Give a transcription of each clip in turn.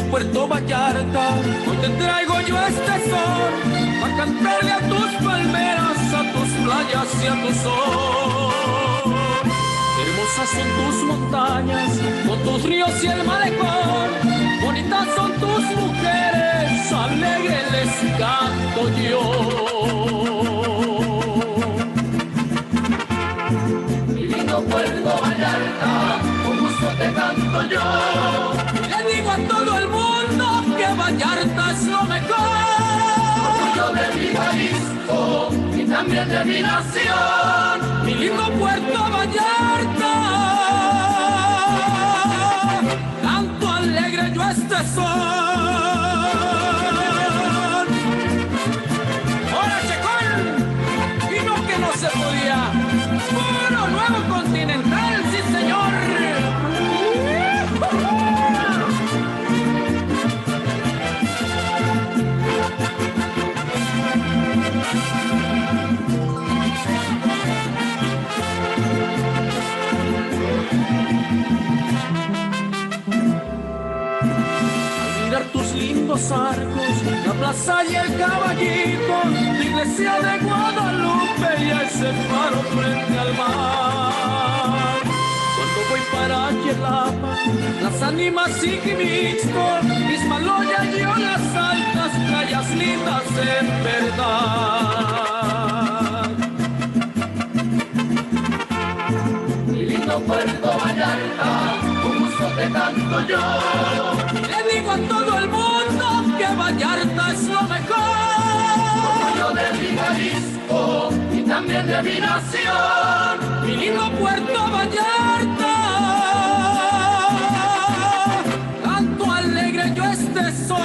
Puerto Vallarta, hoy te traigo yo este sol, para cantarle a tus palmeras, a tus playas y a tu sol. Hermosas son tus montañas, con tus ríos y el malecón, bonitas son tus mujeres, alegres les canto yo. Mi lindo Puerto Vallarta, con gusto te canto yo. Le digo a todo el mundo que Vallarta es lo mejor. Orgullo de mi Jalisco y también de mi nación. Mi lindo Puerto Vallarta, canto alegre yo este sol. ¡Hola, Checón! Y no que no se podía. Puro nuevo continental, sí señor. Tus lindos arcos, la plaza y el caballito, la iglesia de Guadalupe y ese faro frente al mar. Cuando voy para Yelapa, las ánimas y Quimixco, Ismaloya y las altas playas lindas en verdad. lindo Puerto Vallarta, con gusto te canto yo. Le digo a todo el mundo que Vallarta es lo mejor. Orgullo de mi Jalisco y también de mi nación, mi lindo Puerto Vallarta. Canto alegre yo este sol.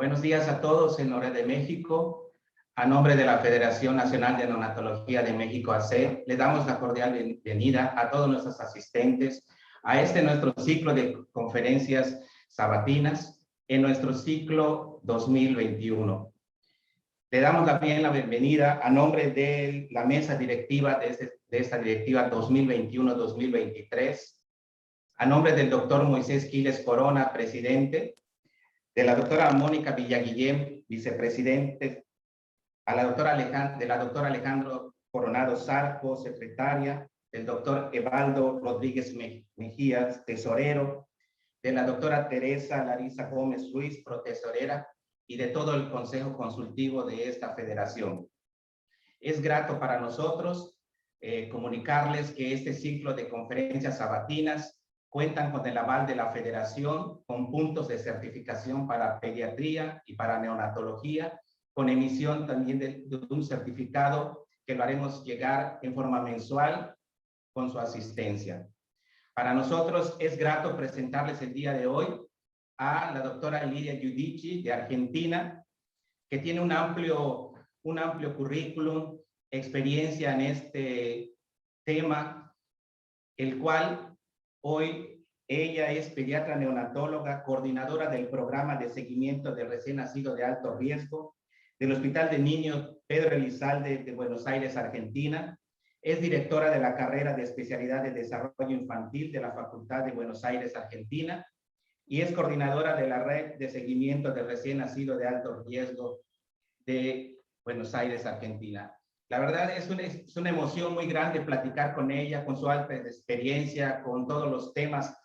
Buenos días a todos en nombre de México. A nombre de la Federación Nacional de Neonatología de México, AC, le damos la cordial bienvenida a todos nuestros asistentes a este nuestro ciclo de conferencias sabatinas en nuestro ciclo 2021. Le damos la bienvenida a nombre de la mesa directiva de esta directiva 2021-2023, a nombre del doctor Moisés Quiles Corona, presidente, de la doctora Mónica Villaguillén, vicepresidente, de la doctora Alejandro Coronado Zarco, secretaria, del doctor Evaldo Rodríguez Mejías, tesorero, de la doctora Teresa Larisa Gómez Ruiz, protesorera, y de todo el consejo consultivo de esta federación. Es grato para nosotros comunicarles que este ciclo de conferencias sabatinas cuentan con el aval de la federación, con puntos de certificación para pediatría y para neonatología, con emisión también de un certificado que lo haremos llegar en forma mensual con su asistencia. Para nosotros es grato presentarles el día de hoy a la doctora Lidia Giudici de Argentina, que tiene un amplio currículum, experiencia en este tema, el cual hoy ella es pediatra neonatóloga, coordinadora del programa de seguimiento de recién nacido de alto riesgo del Hospital de Niños Pedro Elizalde de Buenos Aires, Argentina. Es directora de la carrera de especialidad de desarrollo infantil de la Facultad de Buenos Aires, Argentina, y es coordinadora de la red de seguimiento de recién nacido de alto riesgo de Buenos Aires, Argentina. La verdad es una emoción muy grande platicar con ella, con su alta experiencia, con todos los temas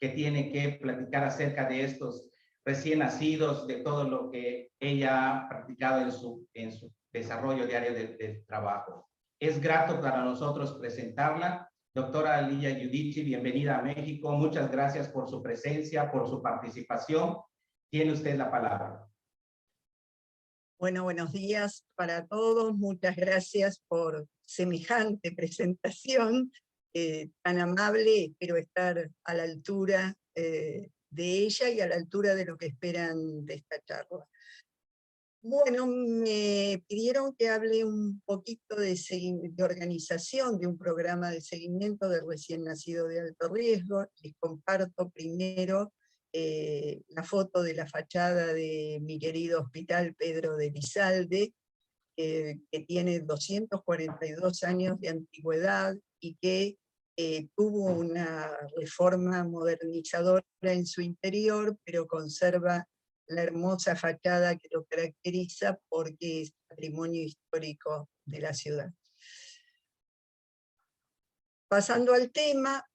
que tiene que platicar acerca de estos recién nacidos, de todo lo que ella ha practicado en su desarrollo diario del trabajo. Es grato para nosotros presentarla. Doctora Lidia Giudici, bienvenida a México. Muchas gracias por su presencia, por su participación. Tiene usted la palabra. Bueno, buenos días para todos. Muchas gracias por semejante presentación tan amable. Espero estar a la altura de ella y a la altura de lo que esperan de esta charla. Bueno, me pidieron que hable un poquito de organización de un programa de seguimiento del recién nacido de alto riesgo. Les comparto primero la foto de la fachada de mi querido Hospital Pedro de Elizalde, que tiene 242 años de antigüedad y que tuvo una reforma modernizadora en su interior, pero conserva la hermosa fachada que lo caracteriza porque es patrimonio histórico de la ciudad. Pasando al tema,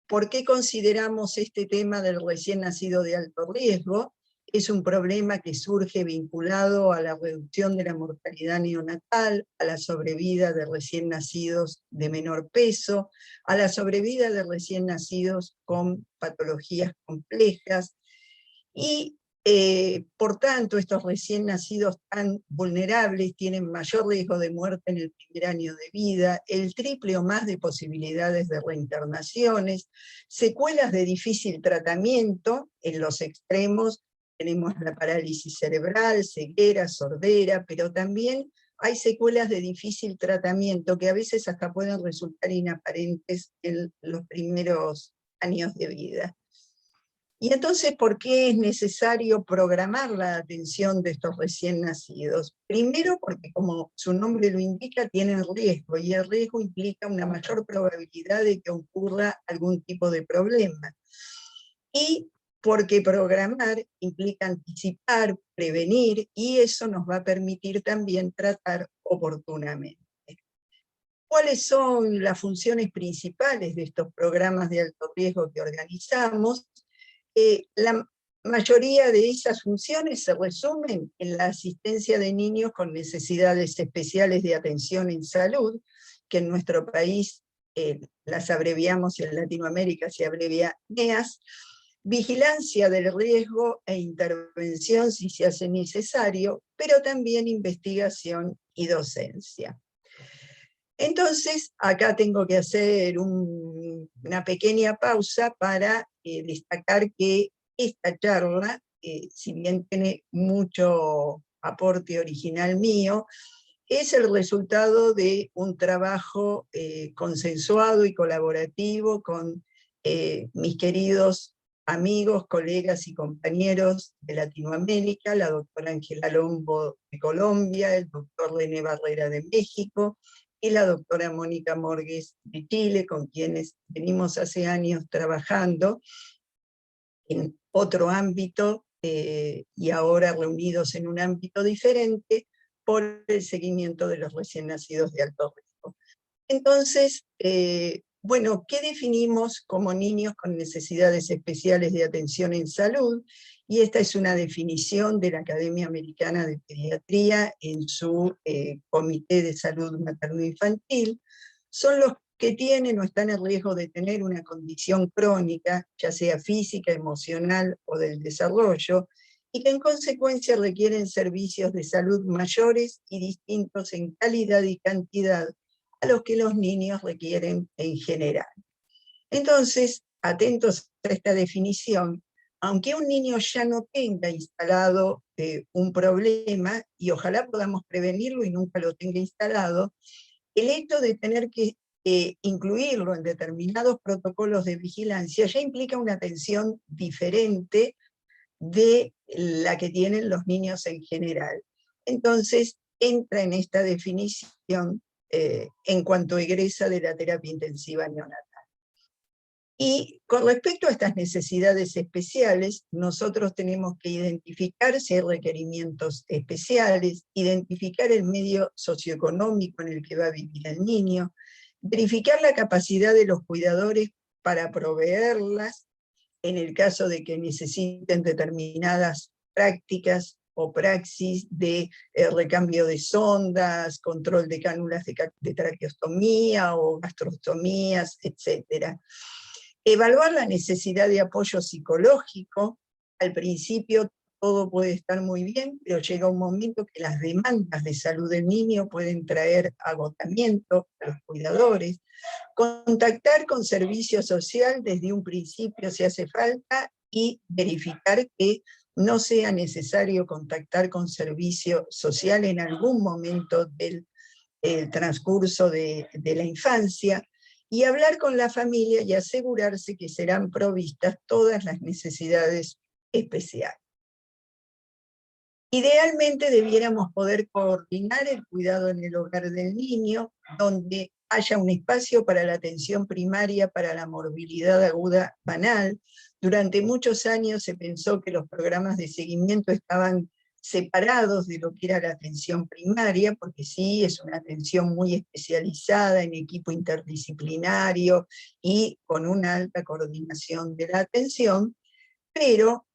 ¿por qué consideramos este tema del recién nacido de alto riesgo? Es un problema que surge vinculado a la reducción de la mortalidad neonatal, a la sobrevida de recién nacidos de menor peso, a la sobrevida de recién nacidos con patologías complejas, y por tanto estos recién nacidos tan vulnerables tienen mayor riesgo de muerte en el primer año de vida, el triple o más de posibilidades de reinternaciones, secuelas de difícil tratamiento. En los extremos tenemos la parálisis cerebral, ceguera, sordera, pero también hay secuelas de difícil tratamiento que a veces hasta pueden resultar inaparentes en los primeros años de vida. Y entonces, ¿por qué es necesario programar la atención de estos recién nacidos? Primero, porque como su nombre lo indica, tienen riesgo, y el riesgo implica una mayor probabilidad de que ocurra algún tipo de problema. Y porque programar implica anticipar, prevenir, y eso nos va a permitir también tratar oportunamente. ¿Cuáles son las funciones principales de estos programas de alto riesgo que organizamos? La mayoría de esas funciones se resumen en la asistencia de niños con necesidades especiales de atención en salud, que en nuestro país las abreviamos y en Latinoamérica se abrevia NEAS, vigilancia del riesgo e intervención si se hace necesario, pero también investigación y docencia. Entonces, acá tengo que hacer una pequeña pausa para destacar que esta charla si bien tiene mucho aporte original mío, es el resultado de un trabajo consensuado y colaborativo con mis queridos amigos, colegas y compañeros de Latinoamérica, la doctora Ángela Lombo de Colombia, el doctor René Barrera de México, y la doctora Mónica Morgues de Chile, con quienes venimos hace años trabajando en otro ámbito y ahora reunidos en un ámbito diferente por el seguimiento de los recién nacidos de alto riesgo. Entonces, bueno, ¿qué definimos como niños con necesidades especiales de atención en salud? Y esta es una definición de la Academia Americana de Pediatría en su Comité de Salud Materno-Infantil. Son los que tienen o están en riesgo de tener una condición crónica, ya sea física, emocional o del desarrollo, y que en consecuencia requieren servicios de salud mayores y distintos en calidad y cantidad a los que los niños requieren en general. Entonces, atentos a esta definición, aunque un niño ya no tenga instalado un problema, y ojalá podamos prevenirlo y nunca lo tenga instalado, el hecho de tener que incluirlo en determinados protocolos de vigilancia ya implica una atención diferente de la que tienen los niños en general. Entonces, entra en esta definición en cuanto egresa de la terapia intensiva neonatal. Y con respecto a estas necesidades especiales, nosotros tenemos que identificar si hay requerimientos especiales, identificar el medio socioeconómico en el que va a vivir el niño, verificar la capacidad de los cuidadores para proveerlas, en el caso de que necesiten determinadas prácticas o praxis de recambio de sondas, control de cánulas de traqueostomía o gastrostomías, etc. Evaluar la necesidad de apoyo psicológico. Al principio todo puede estar muy bien, pero llega un momento que las demandas de salud del niño pueden traer agotamiento a los cuidadores. Contactar con servicio social desde un principio si hace falta y verificar que no sea necesario contactar con servicio social en algún momento del transcurso de la infancia, y hablar con la familia y asegurarse que serán provistas todas las necesidades especiales. Idealmente debiéramos poder coordinar el cuidado en el hogar del niño, donde haya un espacio para la atención primaria para la morbilidad aguda banal. Durante muchos años se pensó que los programas de seguimiento estaban separados de lo que era la atención primaria, porque sí, es una atención muy especializada en equipo interdisciplinario y con una alta coordinación de la atención, pero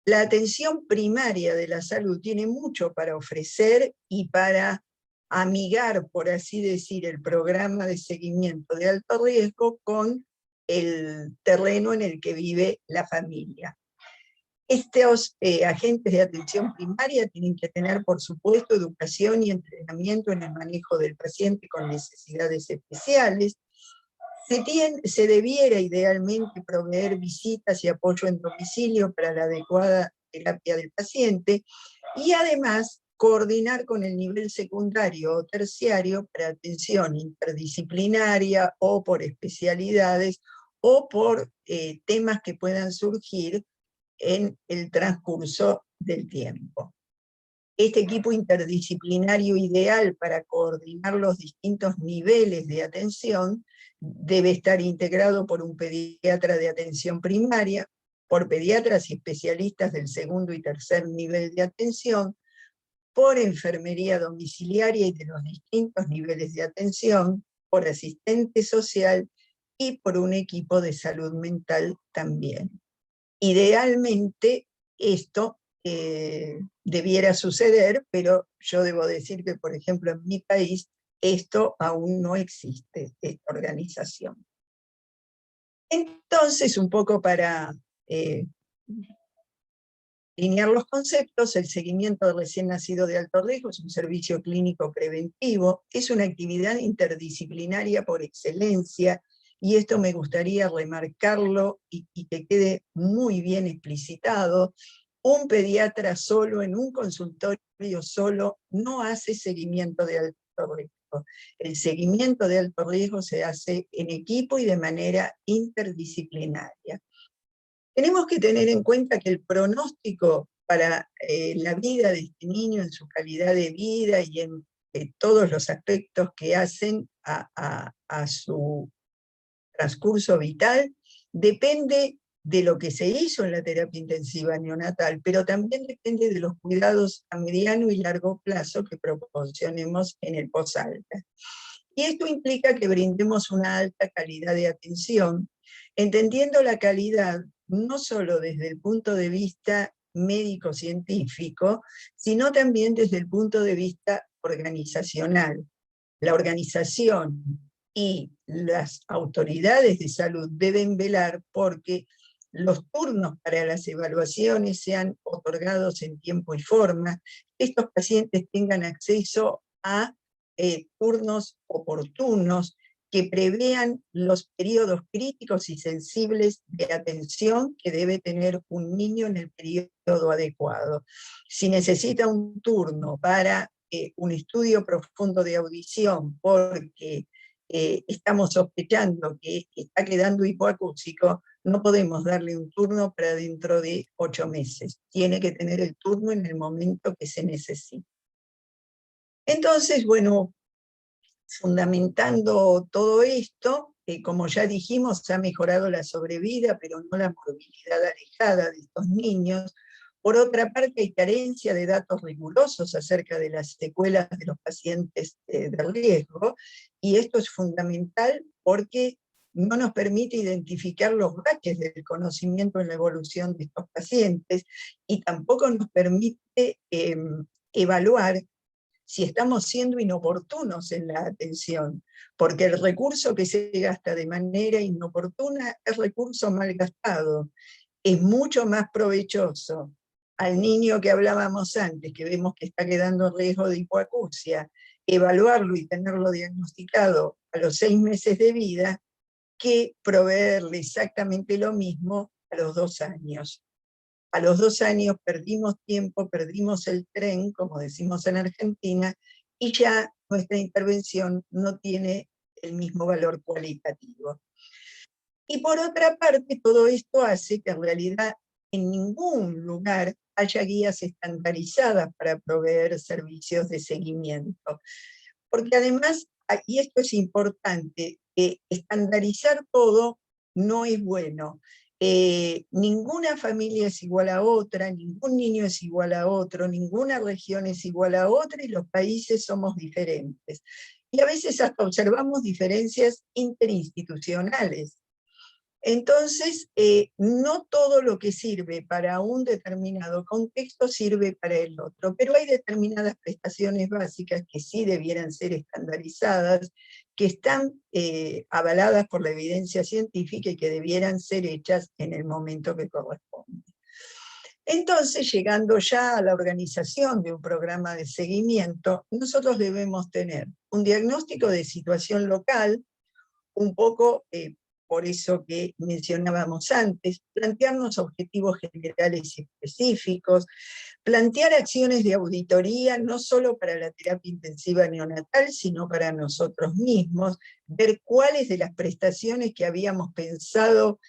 la atención primaria de la salud tiene mucho para ofrecer y para amigar, por así decir, el programa de seguimiento de alto riesgo con el terreno en el que vive la familia. Estos agentes de atención primaria tienen que tener, por supuesto, educación y entrenamiento en el manejo del paciente con necesidades especiales. Se debiera idealmente proveer visitas y apoyo en domicilio para la adecuada terapia del paciente, y además coordinar con el nivel secundario o terciario para atención interdisciplinaria o por especialidades o por temas que puedan surgir en el transcurso del tiempo. Este equipo interdisciplinario ideal para coordinar los distintos niveles de atención debe estar integrado por un pediatra de atención primaria, por pediatras y especialistas del segundo y tercer nivel de atención, por enfermería domiciliaria y de los distintos niveles de atención, por asistente social y por un equipo de salud mental también. Idealmente esto debiera suceder, pero yo debo decir que, por ejemplo, en mi país esto aún no existe, esta organización. Entonces, un poco para alinear los conceptos, el seguimiento de recién nacido de alto riesgo es un servicio clínico preventivo, es una actividad interdisciplinaria por excelencia, y esto me gustaría remarcarlo y que quede muy bien explicitado. Un pediatra solo en un consultorio solo no hace seguimiento de alto riesgo. El seguimiento de alto riesgo se hace en equipo y de manera interdisciplinaria. Tenemos que tener en cuenta que el pronóstico para la vida de este niño en su calidad de vida y en todos los aspectos que hacen a su transcurso vital depende de lo que se hizo en la terapia intensiva neonatal, pero también depende de los cuidados a mediano y largo plazo que proporcionemos en el posalta. Y esto implica que brindemos una alta calidad de atención, entendiendo la calidad no solo desde el punto de vista médico-científico, sino también desde el punto de vista organizacional. La organización y las autoridades de salud deben velar porque los turnos para las evaluaciones sean otorgados en tiempo y forma, estos pacientes tengan acceso a turnos oportunos que prevean los periodos críticos y sensibles de atención que debe tener un niño en el periodo adecuado. Si necesita un turno para un estudio profundo de audición porque estamos sospechando que está quedando hipoacústico, no podemos darle un turno para dentro de 8 meses. Tiene que tener el turno en el momento que se necesite. Entonces, bueno, fundamentando todo esto, como ya dijimos, se ha mejorado la sobrevida, pero no la morbilidad alejada de estos niños. Por otra parte, hay carencia de datos rigurosos acerca de las secuelas de los pacientes de riesgo, y esto es fundamental porque no nos permite identificar los baches del conocimiento en la evolución de estos pacientes, y tampoco nos permite evaluar si estamos siendo inoportunos en la atención, porque el recurso que se gasta de manera inoportuna es recurso mal gastado. Es mucho más provechoso al niño que hablábamos antes, que vemos que está quedando en riesgo de hipoacusia, evaluarlo y tenerlo diagnosticado a los 6 meses de vida, que proveerle exactamente lo mismo a los 2 años. A los 2 años perdimos tiempo, perdimos el tren, como decimos en Argentina, y ya nuestra intervención no tiene el mismo valor cualitativo. Y por otra parte, todo esto hace que en realidad en ningún lugar haya guías estandarizadas para proveer servicios de seguimiento. Porque además, y esto es importante, estandarizar todo no es bueno. Ninguna familia es igual a otra, ningún niño es igual a otro, ninguna región es igual a otra, y los países somos diferentes. Y a veces hasta observamos diferencias interinstitucionales. Entonces, no todo lo que sirve para un determinado contexto sirve para el otro, pero hay determinadas prestaciones básicas que sí debieran ser estandarizadas, que están avaladas por la evidencia científica y que debieran ser hechas en el momento que corresponde. Entonces, llegando ya a la organización de un programa de seguimiento, nosotros debemos tener un diagnóstico de situación local, un poco por eso que mencionábamos antes, plantearnos objetivos generales y específicos, plantear acciones de auditoría, no solo para la terapia intensiva neonatal, sino para nosotros mismos, ver cuáles de las prestaciones que habíamos pensado,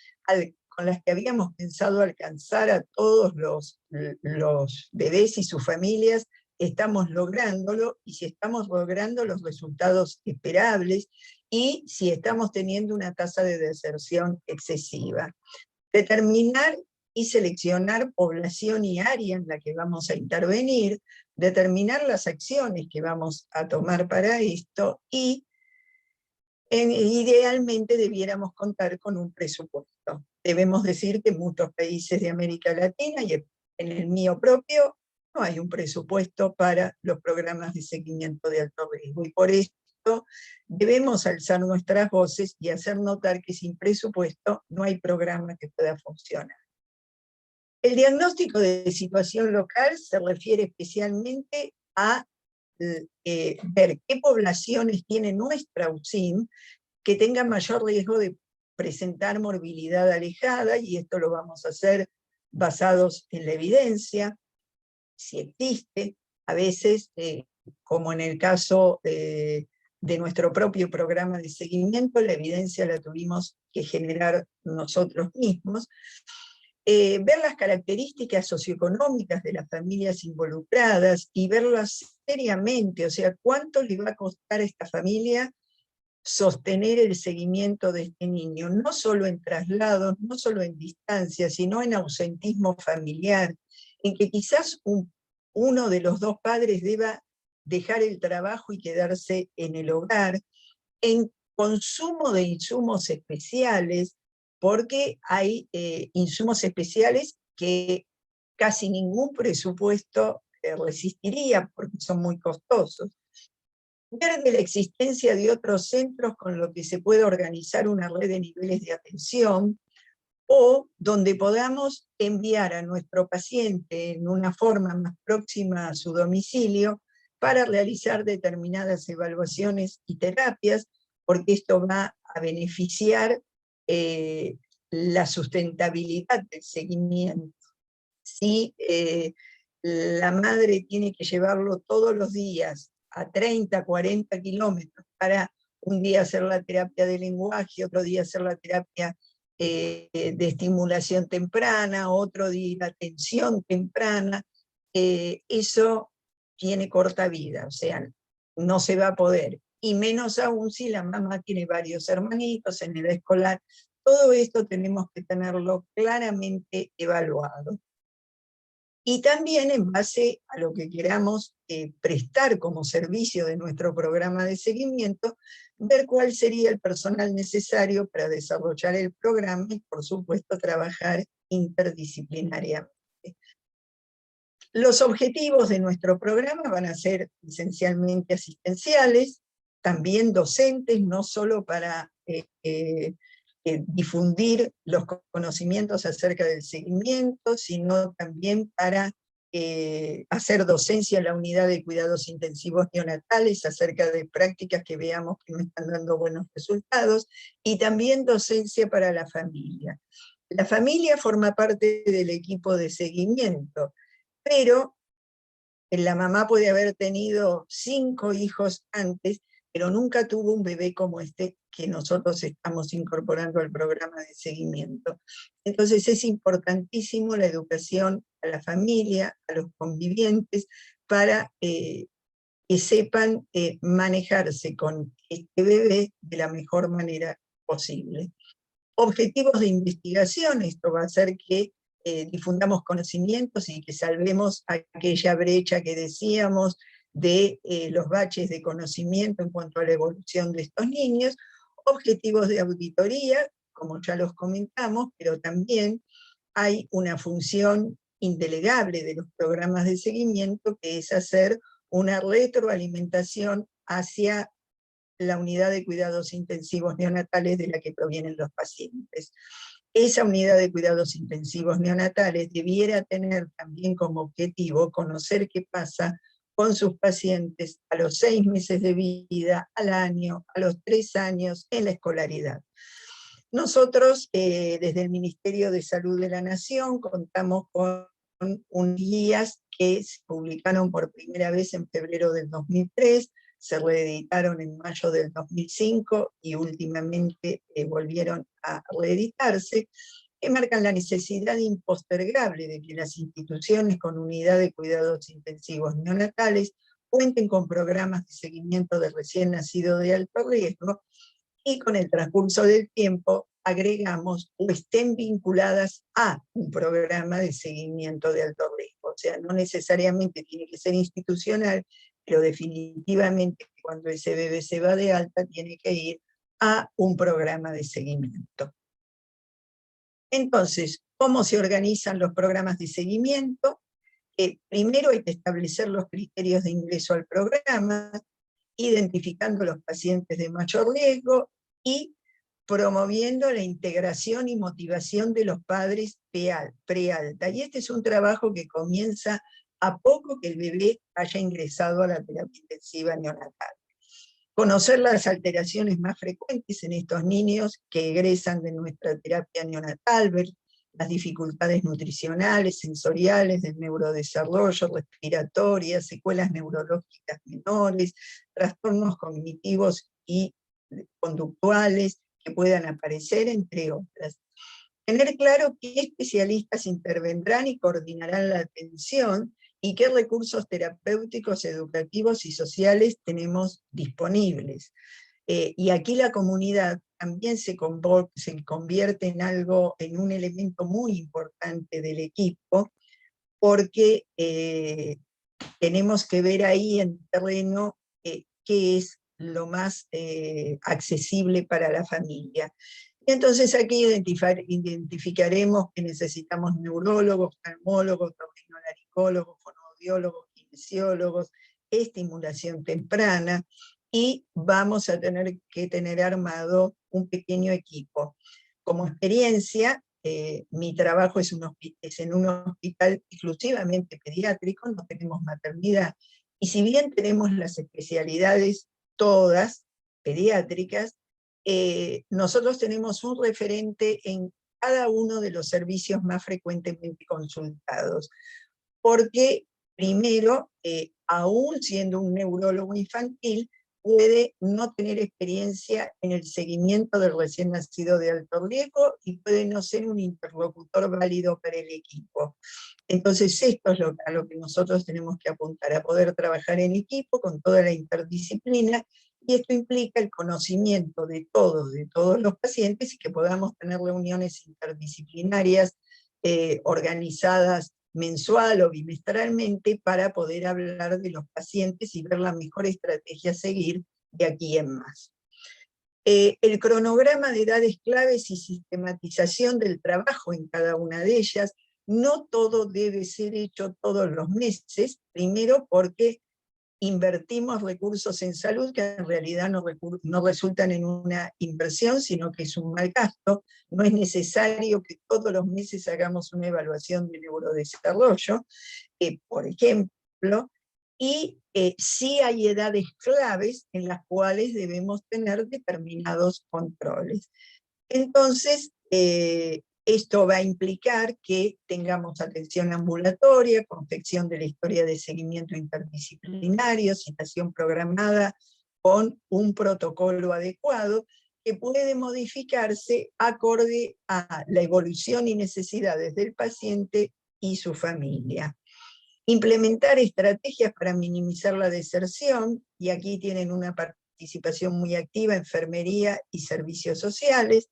con las que habíamos pensado alcanzar a todos los bebés y sus familias, estamos lográndolo, y si estamos logrando los resultados esperables, y si estamos teniendo una tasa de deserción excesiva. Determinar y seleccionar población y área en la que vamos a intervenir, determinar las acciones que vamos a tomar para esto, y idealmente debiéramos contar con un presupuesto. Debemos decir que en muchos países de América Latina, y en el mío propio, no hay un presupuesto para los programas de seguimiento de alto riesgo, y por esto debemos alzar nuestras voces y hacer notar que sin presupuesto no hay programa que pueda funcionar. El diagnóstico de situación local se refiere especialmente a ver qué poblaciones tiene nuestra UCIN que tengan mayor riesgo de presentar morbilidad alejada, y esto lo vamos a hacer basados en la evidencia, si existe, a veces, como en el caso de nuestro propio programa de seguimiento, la evidencia la tuvimos que generar nosotros mismos. Ver las características socioeconómicas de las familias involucradas y verlas seriamente, o sea, cuánto le va a costar a esta familia sostener el seguimiento de este niño, no solo en traslados, no solo en distancia, sino en ausentismo familiar, en que quizás uno de los dos padres deba dejar el trabajo y quedarse en el hogar, en consumo de insumos especiales, porque hay insumos especiales que casi ningún presupuesto resistiría, porque son muy costosos. Ver de la existencia de otros centros con los que se puede organizar una red de niveles de atención, o donde podamos enviar a nuestro paciente en una forma más próxima a su domicilio para realizar determinadas evaluaciones y terapias, porque esto va a beneficiar la sustentabilidad del seguimiento. Si la madre tiene que llevarlo todos los días a 30, 40 kilómetros para un día hacer la terapia de lenguaje, otro día hacer la terapia de estimulación temprana, otro día la atención temprana, eso tiene corta vida, o sea, no se va a poder. Y menos aún si la mamá tiene varios hermanitos en edad escolar. Todo esto tenemos que tenerlo claramente evaluado. Y también en base a lo que queramos prestar como servicio de nuestro programa de seguimiento, ver cuál sería el personal necesario para desarrollar el programa y, por supuesto, trabajar interdisciplinariamente. Los objetivos de nuestro programa van a ser esencialmente asistenciales, también docentes, no solo para difundir los conocimientos acerca del seguimiento, sino también para hacer docencia en la unidad de cuidados intensivos neonatales acerca de prácticas que veamos que no están dando buenos resultados, y también docencia para la familia. La familia forma parte del equipo de seguimiento, pero la mamá puede haber tenido 5 hijos antes, pero nunca tuvo un bebé como este que nosotros estamos incorporando al programa de seguimiento. Entonces es importantísimo la educación a la familia, a los convivientes, para que sepan manejarse con este bebé de la mejor manera posible. Objetivos de investigación, esto va a hacer que difundamos conocimientos y que salvemos aquella brecha que decíamos de los baches de conocimiento en cuanto a la evolución de estos niños. Objetivos de auditoría, como ya los comentamos, pero también hay una función indelegable de los programas de seguimiento, que es hacer una retroalimentación hacia la unidad de cuidados intensivos neonatales de la que provienen los pacientes. Esa unidad de cuidados intensivos neonatales debiera tener también como objetivo conocer qué pasa con sus pacientes a los 6 meses de vida, al año, a los 3 años, en la escolaridad. Nosotros, desde el Ministerio de Salud de la Nación, contamos con unas guías que se publicaron por primera vez en febrero del 2003, se reeditaron en mayo del 2005 y últimamente volvieron a reeditarse, que marcan la necesidad impostergable de que las instituciones con unidad de cuidados intensivos neonatales cuenten con programas de seguimiento de recién nacido de alto riesgo, y con el transcurso del tiempo agregamos o estén vinculadas a un programa de seguimiento de alto riesgo. O sea, no necesariamente tiene que ser institucional, pero definitivamente cuando ese bebé se va de alta tiene que ir a un programa de seguimiento. Entonces, ¿cómo se organizan los programas de seguimiento? Primero hay que establecer los criterios de ingreso al programa, identificando los pacientes de mayor riesgo y promoviendo la integración y motivación de los padres prealta. Y este es un trabajo que comienza a poco que el bebé haya ingresado a la terapia intensiva neonatal. Conocer las alteraciones más frecuentes en estos niños que egresan de nuestra terapia neonatal, ver las dificultades nutricionales, sensoriales, del neurodesarrollo, respiratorias, secuelas neurológicas menores, trastornos cognitivos y conductuales que puedan aparecer, entre otras. Tener claro qué especialistas intervendrán y coordinarán la atención y qué recursos terapéuticos, educativos y sociales tenemos disponibles. Y aquí la comunidad también se convierte en un elemento muy importante del equipo, porque tenemos que ver ahí en terreno qué es lo más accesible para la familia. Y entonces aquí identificaremos que necesitamos neurólogos, oftalmólogos, otorrinolaringólogos, fonoaudiólogos, kinesiólogos, estimulación temprana, y vamos a tener que tener armado un pequeño equipo. Como experiencia, mi trabajo es en un hospital exclusivamente pediátrico, no tenemos maternidad, y si bien tenemos las especialidades todas pediátricas, nosotros tenemos un referente en cada uno de los servicios más frecuentemente consultados, porque primero, aún siendo un neurólogo infantil, puede no tener experiencia en el seguimiento del recién nacido de alto riesgo y puede no ser un interlocutor válido para el equipo. Entonces esto es a lo que nosotros tenemos que apuntar, a poder trabajar en equipo con toda la interdisciplina, y esto implica el conocimiento de todos los pacientes, y que podamos tener reuniones interdisciplinarias organizadas mensual o bimestralmente para poder hablar de los pacientes y ver la mejor estrategia a seguir de aquí en más. El cronograma de edades claves y sistematización del trabajo en cada una de ellas. No todo debe ser hecho todos los meses, primero porque invertimos recursos en salud que en realidad no resultan en una inversión, sino que es un mal gasto. No es necesario que todos los meses hagamos una evaluación de neurodesarrollo, por ejemplo, y sí hay edades claves en las cuales debemos tener determinados controles. Entonces, esto va a implicar que tengamos atención ambulatoria, confección de la historia de seguimiento interdisciplinario, citación programada con un protocolo adecuado que puede modificarse acorde a la evolución y necesidades del paciente y su familia. Implementar estrategias para minimizar la deserción, y aquí tienen una participación muy activa enfermería y servicios sociales.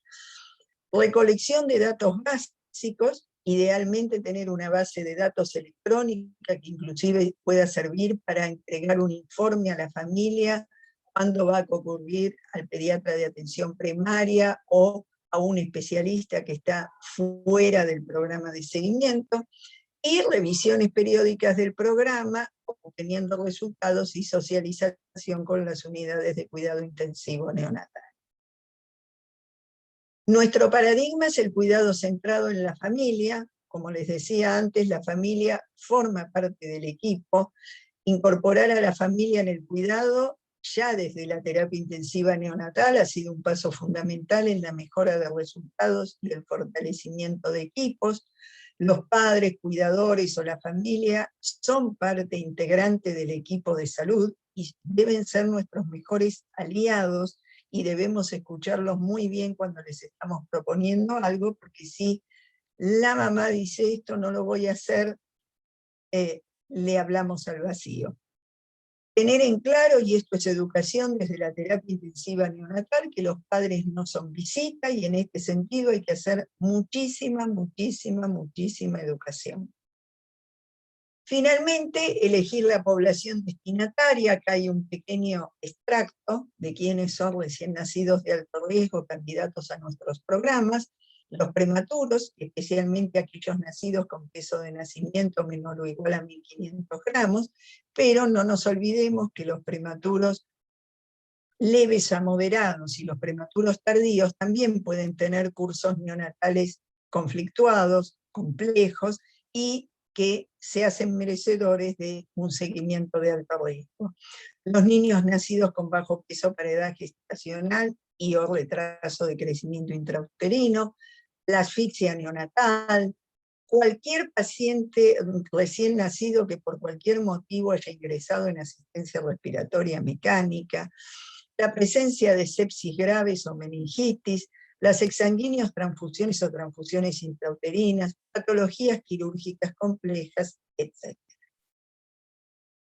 Recolección de datos básicos, idealmente tener una base de datos electrónica que inclusive pueda servir para entregar un informe a la familia cuando va a concurrir al pediatra de atención primaria o a un especialista que está fuera del programa de seguimiento, y revisiones periódicas del programa, obteniendo resultados y socialización con las unidades de cuidado intensivo neonatal. Nuestro paradigma es el cuidado centrado en la familia. Como les decía antes, la familia forma parte del equipo. Incorporar a la familia en el cuidado, ya desde la terapia intensiva neonatal, ha sido un paso fundamental en la mejora de resultados y el fortalecimiento de equipos. Los padres, cuidadores o la familia son parte integrante del equipo de salud y deben ser nuestros mejores aliados, y debemos escucharlos muy bien cuando les estamos proponiendo algo, porque si la mamá dice esto no lo voy a hacer, le hablamos al vacío. Tener en claro, y esto es educación desde la terapia intensiva neonatal, que los padres no son visita, y en este sentido hay que hacer muchísima educación. Finalmente, elegir la población destinataria. Acá hay un pequeño extracto de quienes son recién nacidos de alto riesgo, candidatos a nuestros programas. Los prematuros, especialmente aquellos nacidos con peso de nacimiento menor o igual a 1.500 gramos, pero no nos olvidemos que los prematuros leves a moderados y los prematuros tardíos también pueden tener cursos neonatales conflictuados, complejos, y que se hacen merecedores de un seguimiento de alto riesgo. Los niños nacidos con bajo peso para edad gestacional y o retraso de crecimiento intrauterino, la asfixia neonatal, cualquier paciente recién nacido que por cualquier motivo haya ingresado en asistencia respiratoria mecánica, la presencia de sepsis graves o meningitis, las exsanguíneas transfusiones o transfusiones intrauterinas, patologías quirúrgicas complejas, etc.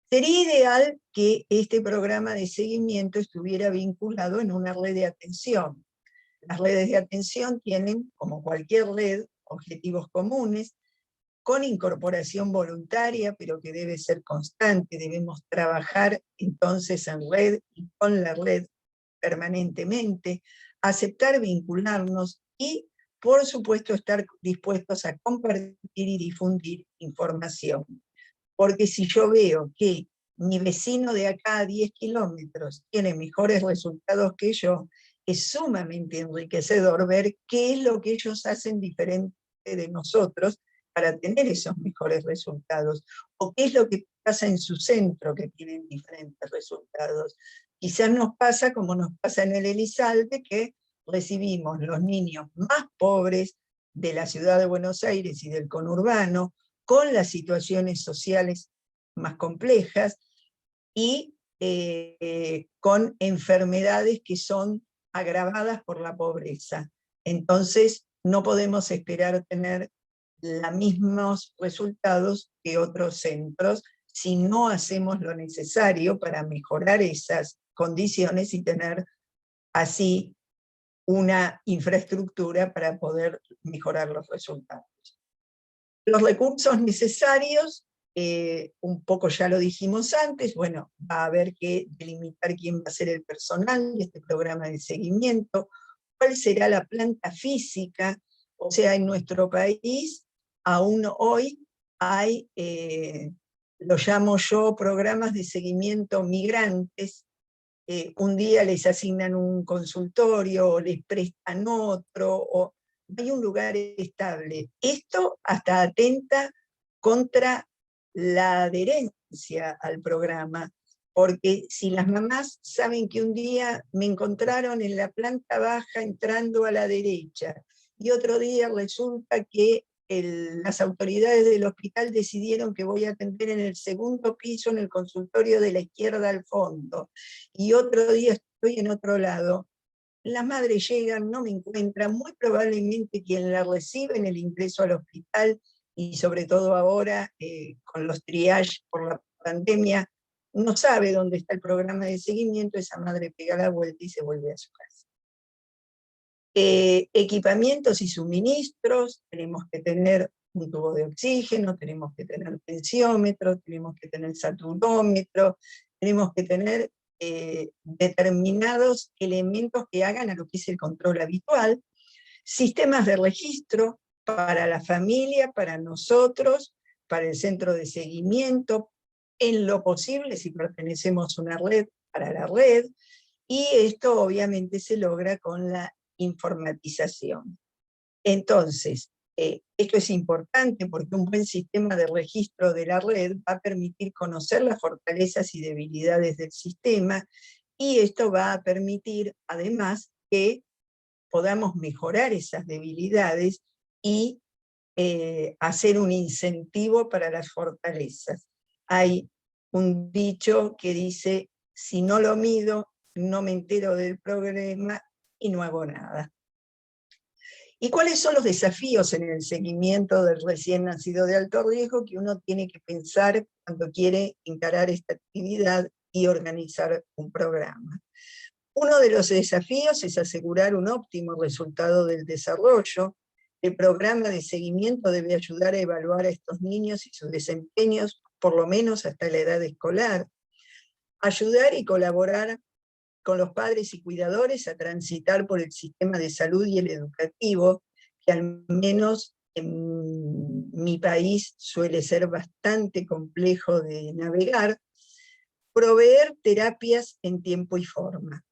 Sería ideal que este programa de seguimiento estuviera vinculado en una red de atención. Las redes de atención tienen, como cualquier red, objetivos comunes, con incorporación voluntaria, pero que debe ser constante. Debemos trabajar entonces en red y con la red permanentemente, aceptar vincularnos y, por supuesto, estar dispuestos a compartir y difundir información. Porque si yo veo que mi vecino de acá a 10 kilómetros tiene mejores resultados que yo, es sumamente enriquecedor ver qué es lo que ellos hacen diferente de nosotros para tener esos mejores resultados, o qué es lo que pasa en su centro que tienen diferentes resultados. Quizás nos pasa como nos pasa en el Elizalde, que recibimos los niños más pobres de la ciudad de Buenos Aires y del conurbano, con las situaciones sociales más complejas y con enfermedades que son agravadas por la pobreza. Entonces, no podemos esperar tener los mismos resultados que otros centros si no hacemos lo necesario para mejorar esas condiciones y tener así una infraestructura para poder mejorar los resultados. Los recursos necesarios, un poco ya lo dijimos antes, bueno, va a haber que delimitar quién va a ser el personal de este programa de seguimiento, cuál será la planta física, o sea, en nuestro país, aún hoy hay, lo llamo yo, programas de seguimiento migrantes. Un día les asignan un consultorio, o les prestan otro, o no hay un lugar estable. Esto hasta atenta contra la adherencia al programa, porque si las mamás saben que un día me encontraron en la planta baja entrando a la derecha, y otro día resulta que las autoridades del hospital decidieron que voy a atender en el segundo piso en el consultorio de la izquierda al fondo, y otro día estoy en otro lado, las madres llegan, no me encuentran, muy probablemente quien la recibe en el ingreso al hospital, y sobre todo ahora con los triage por la pandemia, no sabe dónde está el programa de seguimiento, esa madre pega la vuelta y se vuelve a su casa. Equipamientos y suministros, tenemos que tener un tubo de oxígeno, tenemos que tener tensiómetro, tenemos que tener saturómetro, tenemos que tener determinados elementos que hagan a lo que es el control habitual, sistemas de registro para la familia, para nosotros, para el centro de seguimiento, en lo posible, si pertenecemos a una red, para la red, y esto obviamente se logra con la informatización. Entonces, esto es importante porque un buen sistema de registro de la red va a permitir conocer las fortalezas y debilidades del sistema, y esto va a permitir además que podamos mejorar esas debilidades y hacer un incentivo para las fortalezas. Hay un dicho que dice, si no lo mido, no me entero del problema y no hago nada. ¿Y cuáles son los desafíos en el seguimiento del recién nacido de alto riesgo que uno tiene que pensar cuando quiere encarar esta actividad y organizar un programa? Uno de los desafíos es asegurar un óptimo resultado del desarrollo. El programa de seguimiento debe ayudar a evaluar a estos niños y sus desempeños, por lo menos hasta la edad escolar. Ayudar y colaborar con los padres y cuidadores a transitar por el sistema de salud y el educativo, que al menos en mi país suele ser bastante complejo de navegar. Proveer terapias en tiempo y forma.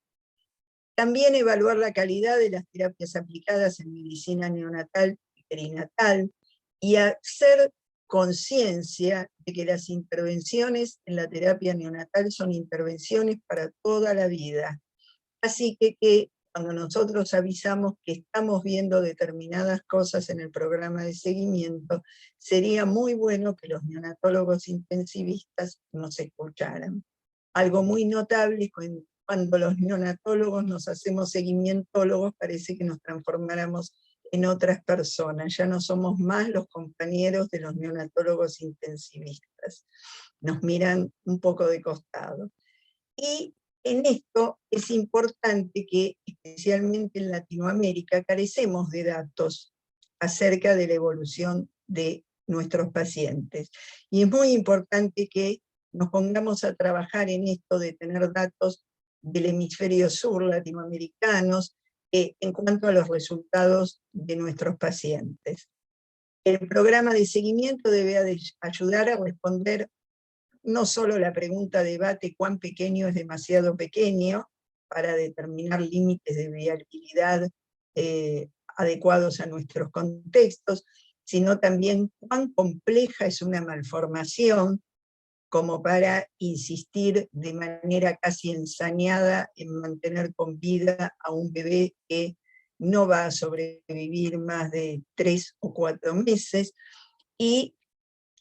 También evaluar la calidad de las terapias aplicadas en medicina neonatal y perinatal, y hacer conciencia de que las intervenciones en la terapia neonatal son intervenciones para toda la vida. Así que cuando nosotros avisamos que estamos viendo determinadas cosas en el programa de seguimiento, sería muy bueno que los neonatólogos intensivistas nos escucharan. Algo muy notable es cuando los neonatólogos nos hacemos seguimientólogos, parece que nos transformáramos en otras personas, ya no somos más los compañeros de los neonatólogos intensivistas, nos miran un poco de costado. Y en esto es importante que, especialmente en Latinoamérica, carecemos de datos acerca de la evolución de nuestros pacientes. Y es muy importante que nos pongamos a trabajar en esto de tener datos del hemisferio sur latinoamericanos en cuanto a los resultados de nuestros pacientes. El programa de seguimiento debe ayudar a responder no solo la pregunta debate cuán pequeño es demasiado pequeño para determinar límites de viabilidad adecuados a nuestros contextos, sino también cuán compleja es una malformación como para insistir de manera casi ensañada en mantener con vida a un bebé que no va a sobrevivir más de 3 o 4 meses, y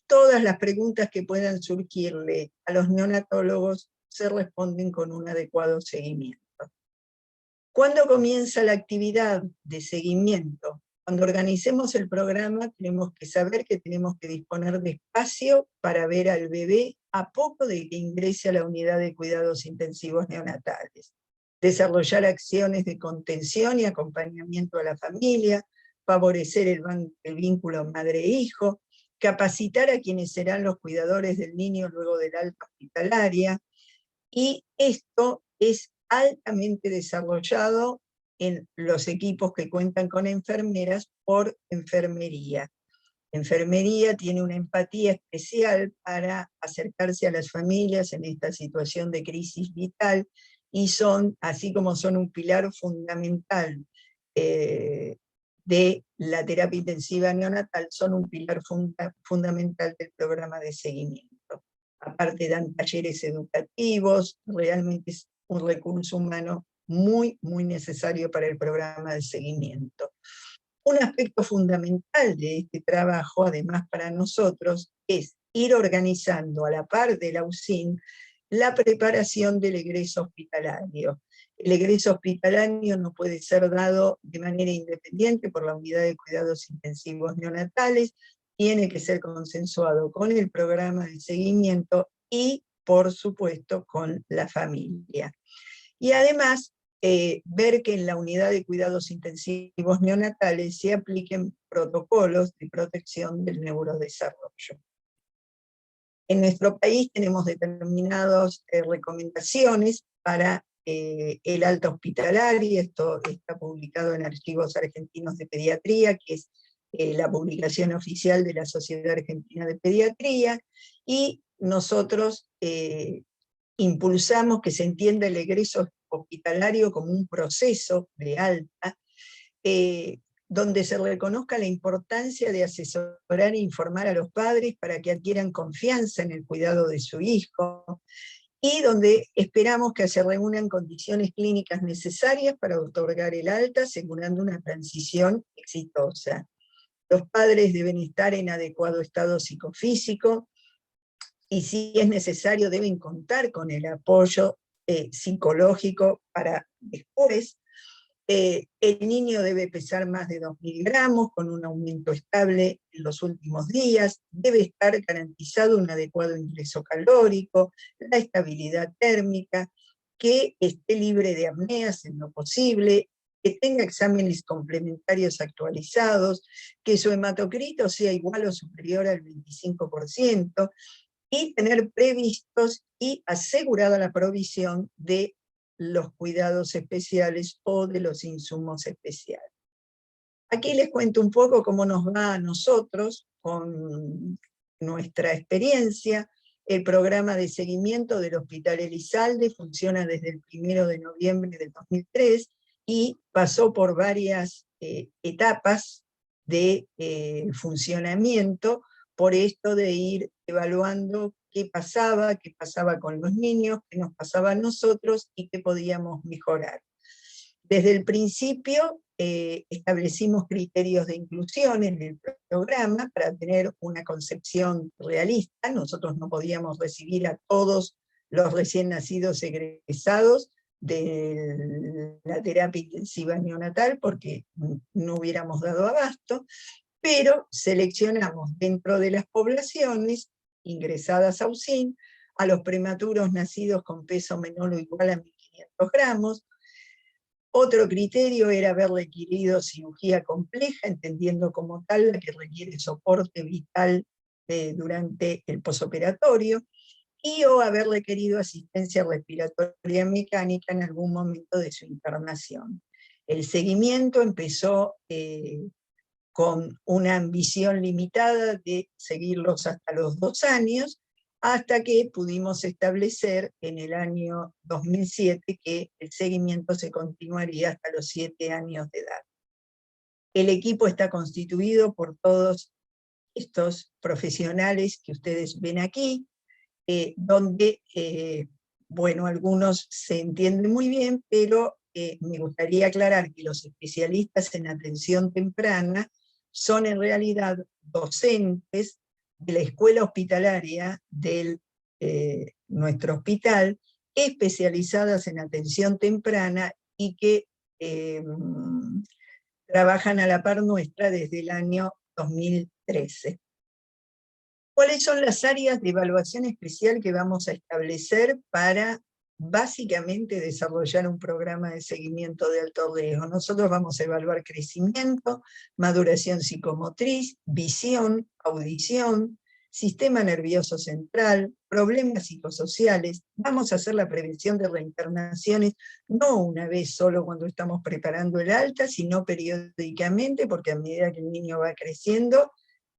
todas las preguntas que puedan surgirle a los neonatólogos se responden con un adecuado seguimiento. ¿Cuándo comienza la actividad de seguimiento? Cuando organicemos el programa tenemos que saber que tenemos que disponer de espacio para ver al bebé a poco de que ingrese a la unidad de cuidados intensivos neonatales. Desarrollar acciones de contención y acompañamiento a la familia, favorecer el vínculo madre-hijo, capacitar a quienes serán los cuidadores del niño luego del alta hospitalaria, y esto es altamente desarrollado en los equipos que cuentan con enfermeras por enfermería. Enfermería tiene una empatía especial para acercarse a las familias en esta situación de crisis vital, y son, así como son un pilar fundamental de la terapia intensiva neonatal, son un pilar fundamental del programa de seguimiento. Aparte dan talleres educativos, realmente es un recurso humano muy, muy necesario para el programa de seguimiento. Un aspecto fundamental de este trabajo, además para nosotros, es ir organizando a la par de la UCIN la preparación del egreso hospitalario. El egreso hospitalario no puede ser dado de manera independiente por la unidad de cuidados intensivos neonatales, tiene que ser consensuado con el programa de seguimiento y, por supuesto, con la familia. Y además, ver que en la unidad de cuidados intensivos neonatales se apliquen protocolos de protección del neurodesarrollo. En nuestro país tenemos determinadas recomendaciones para el alta hospitalaria. Esto está publicado en Archivos Argentinos de Pediatría, que es la publicación oficial de la Sociedad Argentina de Pediatría, y nosotros impulsamos que se entienda el egreso hospitalario como un proceso de alta, donde se reconozca la importancia de asesorar e informar a los padres para que adquieran confianza en el cuidado de su hijo, y donde esperamos que se reúnan condiciones clínicas necesarias para otorgar el alta, asegurando una transición exitosa. Los padres deben estar en adecuado estado psicofísico, y si es necesario deben contar con el apoyo psicológico para después. El niño debe pesar más de 2.000 gramos, con un aumento estable en los últimos días, debe estar garantizado un adecuado ingreso calórico, la estabilidad térmica, que esté libre de apneas en lo posible, que tenga exámenes complementarios actualizados, que su hematocrito sea igual o superior al 25%, y tener previstos y asegurada la provisión de los cuidados especiales o de los insumos especiales. Aquí les cuento un poco cómo nos va a nosotros con nuestra experiencia. El programa de seguimiento del Hospital Elizalde funciona desde el 1 de noviembre del 2003 y pasó por varias etapas de funcionamiento, por esto de ir evaluando qué pasaba con los niños, qué nos pasaba a nosotros y qué podíamos mejorar. Desde el principio establecimos criterios de inclusión en el programa para tener una concepción realista. Nosotros no podíamos recibir a todos los recién nacidos egresados de la terapia intensiva neonatal porque no hubiéramos dado abasto, pero seleccionamos dentro de las poblaciones ingresadas a UCIN a los prematuros nacidos con peso menor o igual a 1.500 gramos. Otro criterio era haber requerido cirugía compleja, entendiendo como tal la que requiere soporte vital durante el posoperatorio, y o haber requerido asistencia respiratoria mecánica en algún momento de su internación. El seguimiento empezó con una ambición limitada de seguirlos hasta los 2 años, hasta que pudimos establecer en el año 2007 que el seguimiento se continuaría hasta los 7 años de edad. El equipo está constituido por todos estos profesionales que ustedes ven aquí, donde, bueno, algunos se entienden muy bien, pero me gustaría aclarar que los especialistas en atención temprana son en realidad docentes de la escuela hospitalaria de nuestro hospital, especializadas en atención temprana y que trabajan a la par nuestra desde el año 2013. ¿Cuáles son las áreas de evaluación especial que vamos a establecer para básicamente desarrollar un programa de seguimiento de alto riesgo? Nosotros vamos a evaluar crecimiento, maduración psicomotriz, visión, audición, sistema nervioso central, problemas psicosociales. Vamos a hacer la prevención de reinternaciones, no una vez solo cuando estamos preparando el alta, sino periódicamente, porque a medida que el niño va creciendo,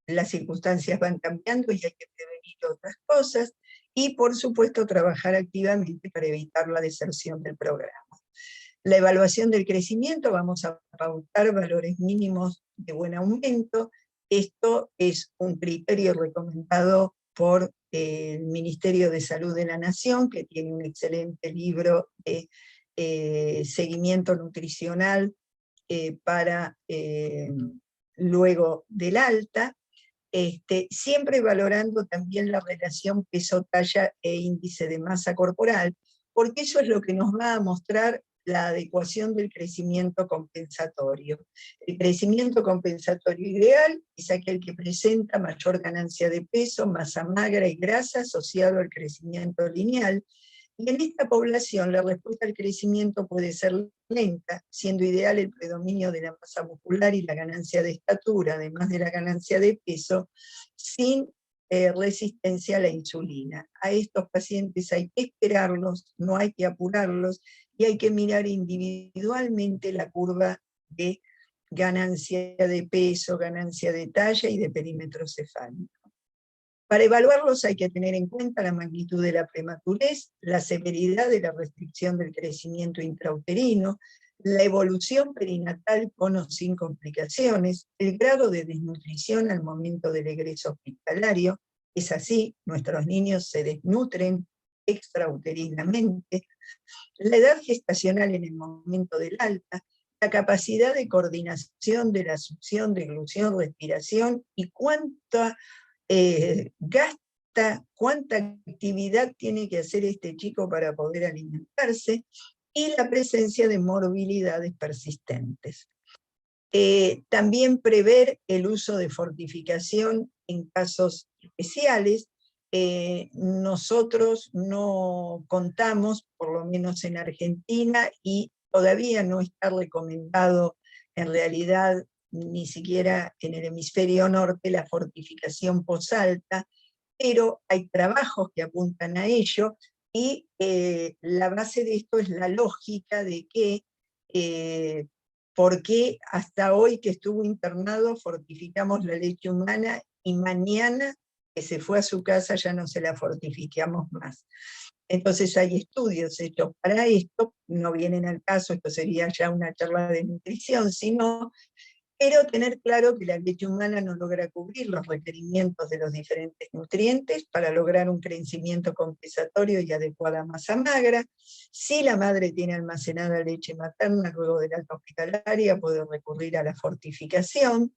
las circunstancias van cambiando y hay que prevenir otras cosas, y por supuesto trabajar activamente para evitar la deserción del programa. La evaluación del crecimiento, vamos a pautar valores mínimos de buen aumento. Esto es un criterio recomendado por el Ministerio de Salud de la Nación, que tiene un excelente libro de seguimiento nutricional para luego del alta. Siempre valorando también la relación peso-talla e índice de masa corporal, porque eso es lo que nos va a mostrar la adecuación del crecimiento compensatorio. El crecimiento compensatorio ideal es aquel que presenta mayor ganancia de peso, masa magra y grasa asociado al crecimiento lineal, y en esta población la respuesta al crecimiento puede ser lenta, siendo ideal el predominio de la masa muscular y la ganancia de estatura, además de la ganancia de peso, sin resistencia a la insulina. A estos pacientes hay que esperarlos, no hay que apurarlos, y hay que mirar individualmente la curva de ganancia de peso, ganancia de talla y de perímetro cefálico. Para evaluarlos hay que tener en cuenta la magnitud de la prematurez, la severidad de la restricción del crecimiento intrauterino, la evolución perinatal con o sin complicaciones, el grado de desnutrición al momento del egreso hospitalario. Es así, nuestros niños se desnutren extrauterinamente, la edad gestacional en el momento del alta, la capacidad de coordinación de la succión, deglución, respiración y cuánta cuánta actividad tiene que hacer este chico para poder alimentarse, y la presencia de morbilidades persistentes. También prever el uso de fortificación en casos especiales. Nosotros no contamos, por lo menos en Argentina, y todavía no está recomendado en realidad ni siquiera en el hemisferio norte, la fortificación posalta, pero hay trabajos que apuntan a ello, y la base de esto es la lógica de que por qué hasta hoy que estuvo internado fortificamos la leche humana y mañana que se fue a su casa ya no se la fortificamos más. Entonces hay estudios hechos para esto, no vienen al caso, esto sería ya una charla de nutrición, sino pero tener claro que la leche humana no logra cubrir los requerimientos de los diferentes nutrientes para lograr un crecimiento compensatorio y adecuada masa magra. Si la madre tiene almacenada leche materna luego de la alta hospitalaria, puede recurrir a la fortificación.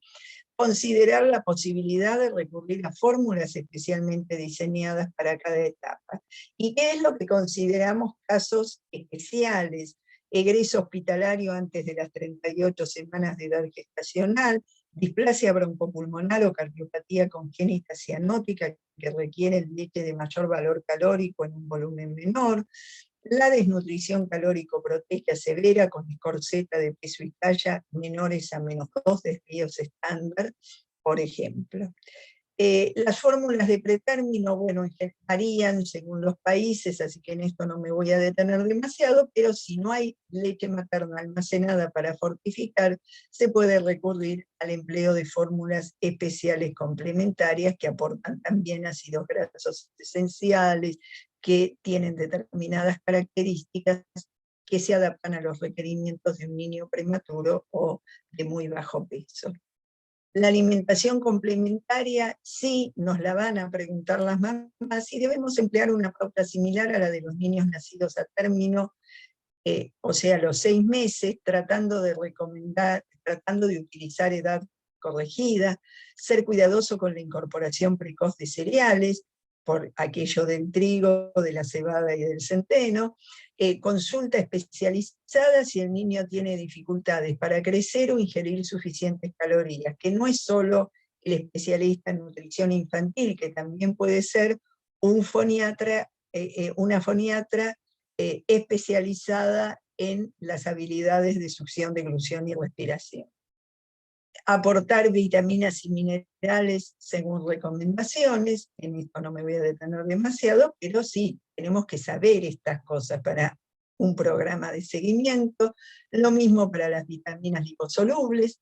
Considerar la posibilidad de recurrir a fórmulas especialmente diseñadas para cada etapa. ¿Y qué es lo que consideramos casos especiales? Egreso hospitalario antes de las 38 semanas de edad gestacional, displasia broncopulmonar o cardiopatía congénita cianótica que requiere leche de mayor valor calórico en un volumen menor, la desnutrición calórico-proteica severa con escorseta de peso y talla menores a -2 desvíos estándar, por ejemplo. Las fórmulas de pretérmino, bueno, varían según los países, así que en esto no me voy a detener demasiado, pero si no hay leche materna almacenada para fortificar, se puede recurrir al empleo de fórmulas especiales complementarias que aportan también ácidos grasos esenciales, que tienen determinadas características que se adaptan a los requerimientos de un niño prematuro o de muy bajo peso. La alimentación complementaria sí nos la van a preguntar las mamás y debemos emplear una pauta similar a la de los niños nacidos a término, o sea, los 6 meses, tratando de utilizar edad corregida, ser cuidadoso con la incorporación precoz de cereales, por aquello del trigo, de la cebada y del centeno, consulta especializada si el niño tiene dificultades para crecer o ingerir suficientes calorías, que no es solo el especialista en nutrición infantil, que también puede ser un foniatra, una foniatra especializada en las habilidades de succión, deglución y respiración. Aportar vitaminas y minerales según recomendaciones, en esto no me voy a detener demasiado, pero sí, tenemos que saber estas cosas para un programa de seguimiento, lo mismo para las vitaminas liposolubles.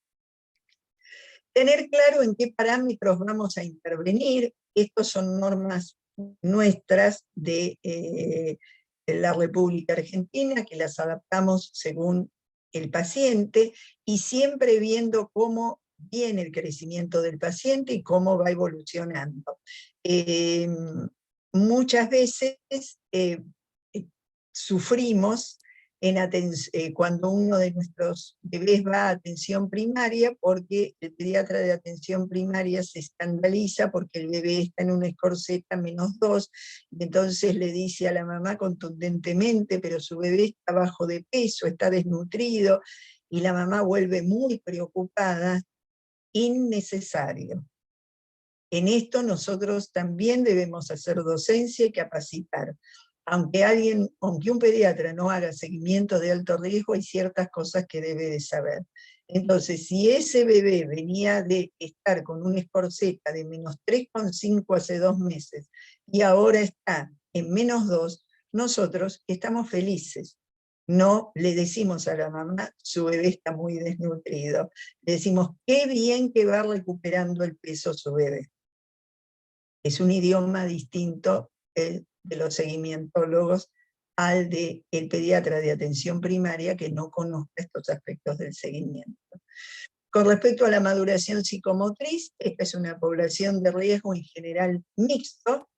Tener claro en qué parámetros vamos a intervenir, estos son normas nuestras de la República Argentina, que las adaptamos según el paciente, y siempre viendo cómo viene el crecimiento del paciente y cómo va evolucionando. Muchas veces sufrimos cuando uno de nuestros bebés va a atención primaria, porque el pediatra de atención primaria se escandaliza porque el bebé está en una escorseta -2, y entonces le dice a la mamá contundentemente, pero su bebé está bajo de peso, está desnutrido, y la mamá vuelve muy preocupada. Innecesario. En esto nosotros también debemos hacer docencia y capacitar. Aunque un pediatra no haga seguimiento de alto riesgo, hay ciertas cosas que debe de saber. Entonces, si ese bebé venía de estar con una escorseta de -3,5 hace 2 meses, y ahora está en -2, nosotros estamos felices. No le decimos a la mamá, su bebé está muy desnutrido. Le decimos, qué bien que va recuperando el peso su bebé. Es un idioma distinto de los seguimientólogos al del pediatra de atención primaria que no conozca estos aspectos del seguimiento. Con respecto a la maduración psicomotriz, esta es una población de riesgo en general mixto,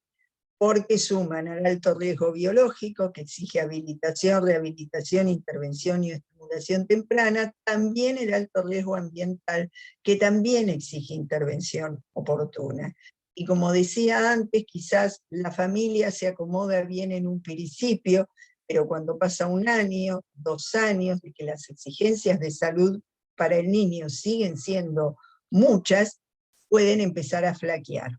porque suman al alto riesgo biológico, que exige habilitación, rehabilitación, intervención y estimulación temprana, también el alto riesgo ambiental, que también exige intervención oportuna. Y como decía antes, quizás la familia se acomoda bien en un principio, pero cuando pasa 1 año, 2 años, y que las exigencias de salud para el niño siguen siendo muchas, pueden empezar a flaquear.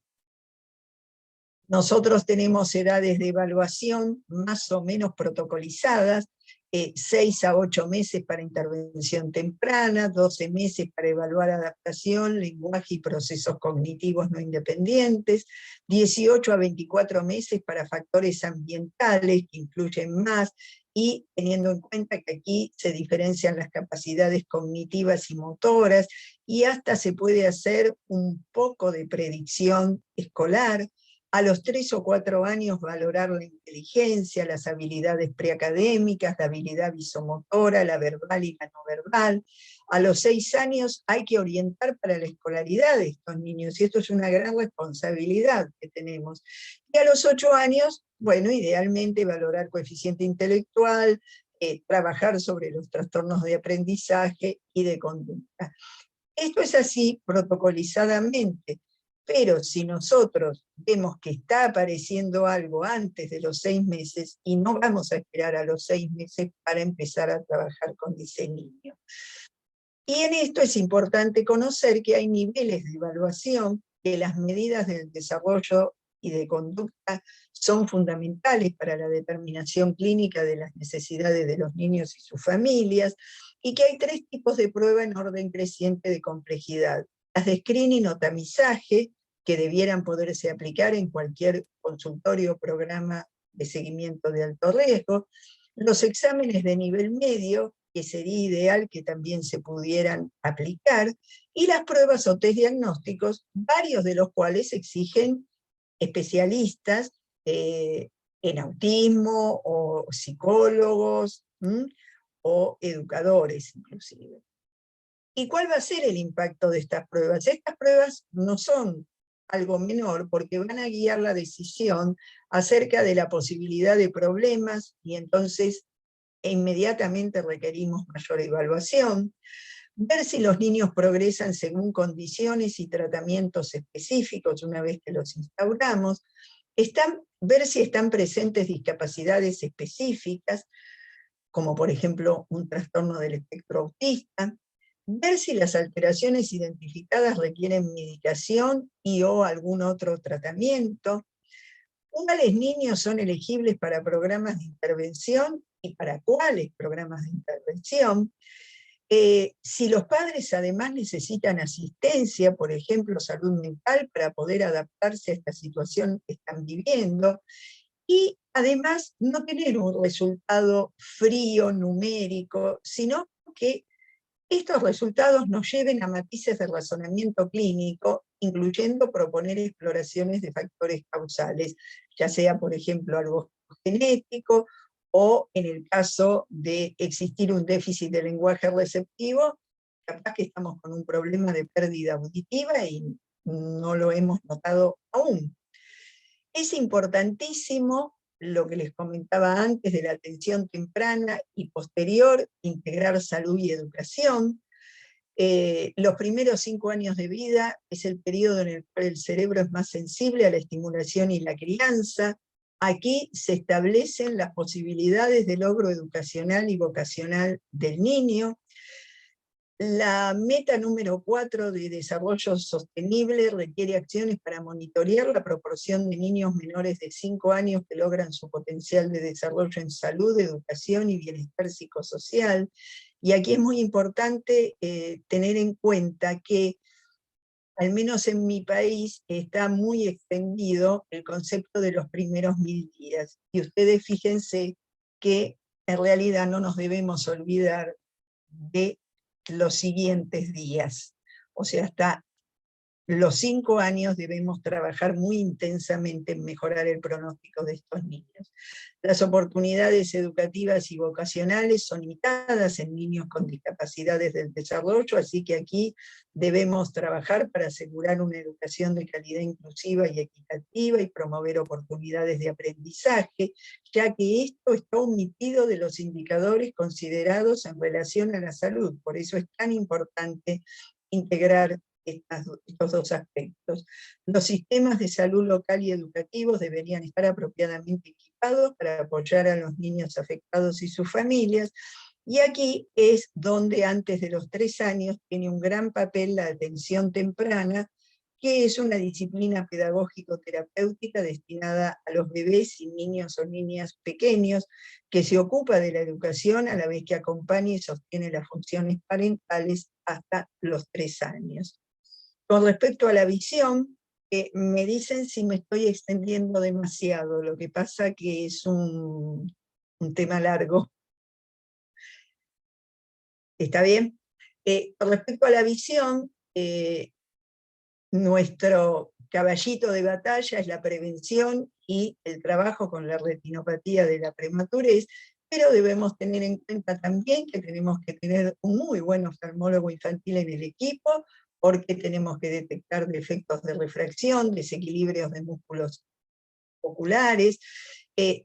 Nosotros tenemos edades de evaluación más o menos protocolizadas, 6 a 8 meses para intervención temprana, 12 meses para evaluar adaptación, lenguaje y procesos cognitivos no independientes, 18 a 24 meses para factores ambientales que influyen más, y teniendo en cuenta que aquí se diferencian las capacidades cognitivas y motoras, y hasta se puede hacer un poco de predicción escolar. A los 3 o 4 años valorar la inteligencia, las habilidades preacadémicas, la habilidad visomotora, la verbal y la no verbal. A los 6 años hay que orientar para la escolaridad de estos niños, y esto es una gran responsabilidad que tenemos. Y a los 8 años, bueno, idealmente valorar coeficiente intelectual, trabajar sobre los trastornos de aprendizaje y de conducta. Esto es así protocolizadamente, pero si nosotros vemos que está apareciendo algo antes de los 6 meses, y no vamos a esperar a los 6 meses para empezar a trabajar con ese niño. Y en esto es importante conocer que hay niveles de evaluación, que las medidas del desarrollo y de conducta son fundamentales para la determinación clínica de las necesidades de los niños y sus familias, y que hay 3 tipos de prueba en orden creciente de complejidad. Las de screening o tamizaje, que debieran poderse aplicar en cualquier consultorio o programa de seguimiento de alto riesgo, los exámenes de nivel medio, que sería ideal que también se pudieran aplicar, y las pruebas o test diagnósticos, varios de los cuales exigen especialistas en autismo, o psicólogos, o educadores inclusive. ¿Y cuál va a ser el impacto de estas pruebas? Estas pruebas no son algo menor, porque van a guiar la decisión acerca de la posibilidad de problemas, y entonces inmediatamente requerimos mayor evaluación, ver si los niños progresan según condiciones y tratamientos específicos una vez que los instauramos, ver si están presentes discapacidades específicas, como por ejemplo un trastorno del espectro autista, ver si las alteraciones identificadas requieren medicación y o algún otro tratamiento, cuáles niños son elegibles para programas de intervención y para cuáles programas de intervención, si los padres además necesitan asistencia, por ejemplo, salud mental, para poder adaptarse a esta situación que están viviendo, y además no tener un resultado frío, numérico, sino que estos resultados nos lleven a matices de razonamiento clínico, incluyendo proponer exploraciones de factores causales, ya sea, por ejemplo, algo genético, o en el caso de existir un déficit de lenguaje receptivo, capaz que estamos con un problema de pérdida auditiva y no lo hemos notado aún. Es importantísimo lo que les comentaba antes de la atención temprana y posterior, integrar salud y educación. Los primeros 5 años de vida es el periodo en el cual el cerebro es más sensible a la estimulación y la crianza. Aquí se establecen las posibilidades de logro educacional y vocacional del niño. La meta número 4 de desarrollo sostenible requiere acciones para monitorear la proporción de niños menores de 5 años que logran su potencial de desarrollo en salud, educación y bienestar psicosocial. Y aquí es muy importante tener en cuenta que, al menos en mi país, está muy extendido el concepto de los primeros 1000 días. Y ustedes fíjense que en realidad no nos debemos olvidar de los siguientes días. O sea, hasta los 5 años debemos trabajar muy intensamente en mejorar el pronóstico de estos niños. Las oportunidades educativas y vocacionales son limitadas en niños con discapacidades del desarrollo, así que aquí debemos trabajar para asegurar una educación de calidad inclusiva y equitativa y promover oportunidades de aprendizaje, ya que esto está omitido de los indicadores considerados en relación a la salud. Por eso es tan importante integrar estos 2 aspectos. Los sistemas de salud local y educativos deberían estar apropiadamente equipados para apoyar a los niños afectados y sus familias, y aquí es donde antes de los 3 años tiene un gran papel la atención temprana, que es una disciplina pedagógico-terapéutica destinada a los bebés y niños o niñas pequeños, que se ocupa de la educación a la vez que acompaña y sostiene las funciones parentales hasta los 3 años. Con respecto a la visión, me dicen si me estoy extendiendo demasiado, lo que pasa que es un tema largo. ¿Está bien? Con respecto a la visión, nuestro caballito de batalla es la prevención y el trabajo con la retinopatía de la prematurez, pero debemos tener en cuenta también que tenemos que tener un muy buen oftalmólogo infantil en el equipo, porque tenemos que detectar defectos de refracción, desequilibrios de músculos oculares,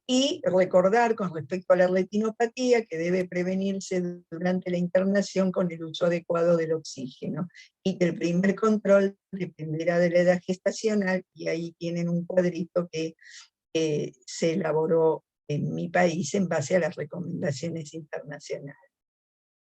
y recordar con respecto a la retinopatía que debe prevenirse durante la internación con el uso adecuado del oxígeno, y que el primer control dependerá de la edad gestacional, y ahí tienen un cuadrito que se elaboró en mi país en base a las recomendaciones internacionales.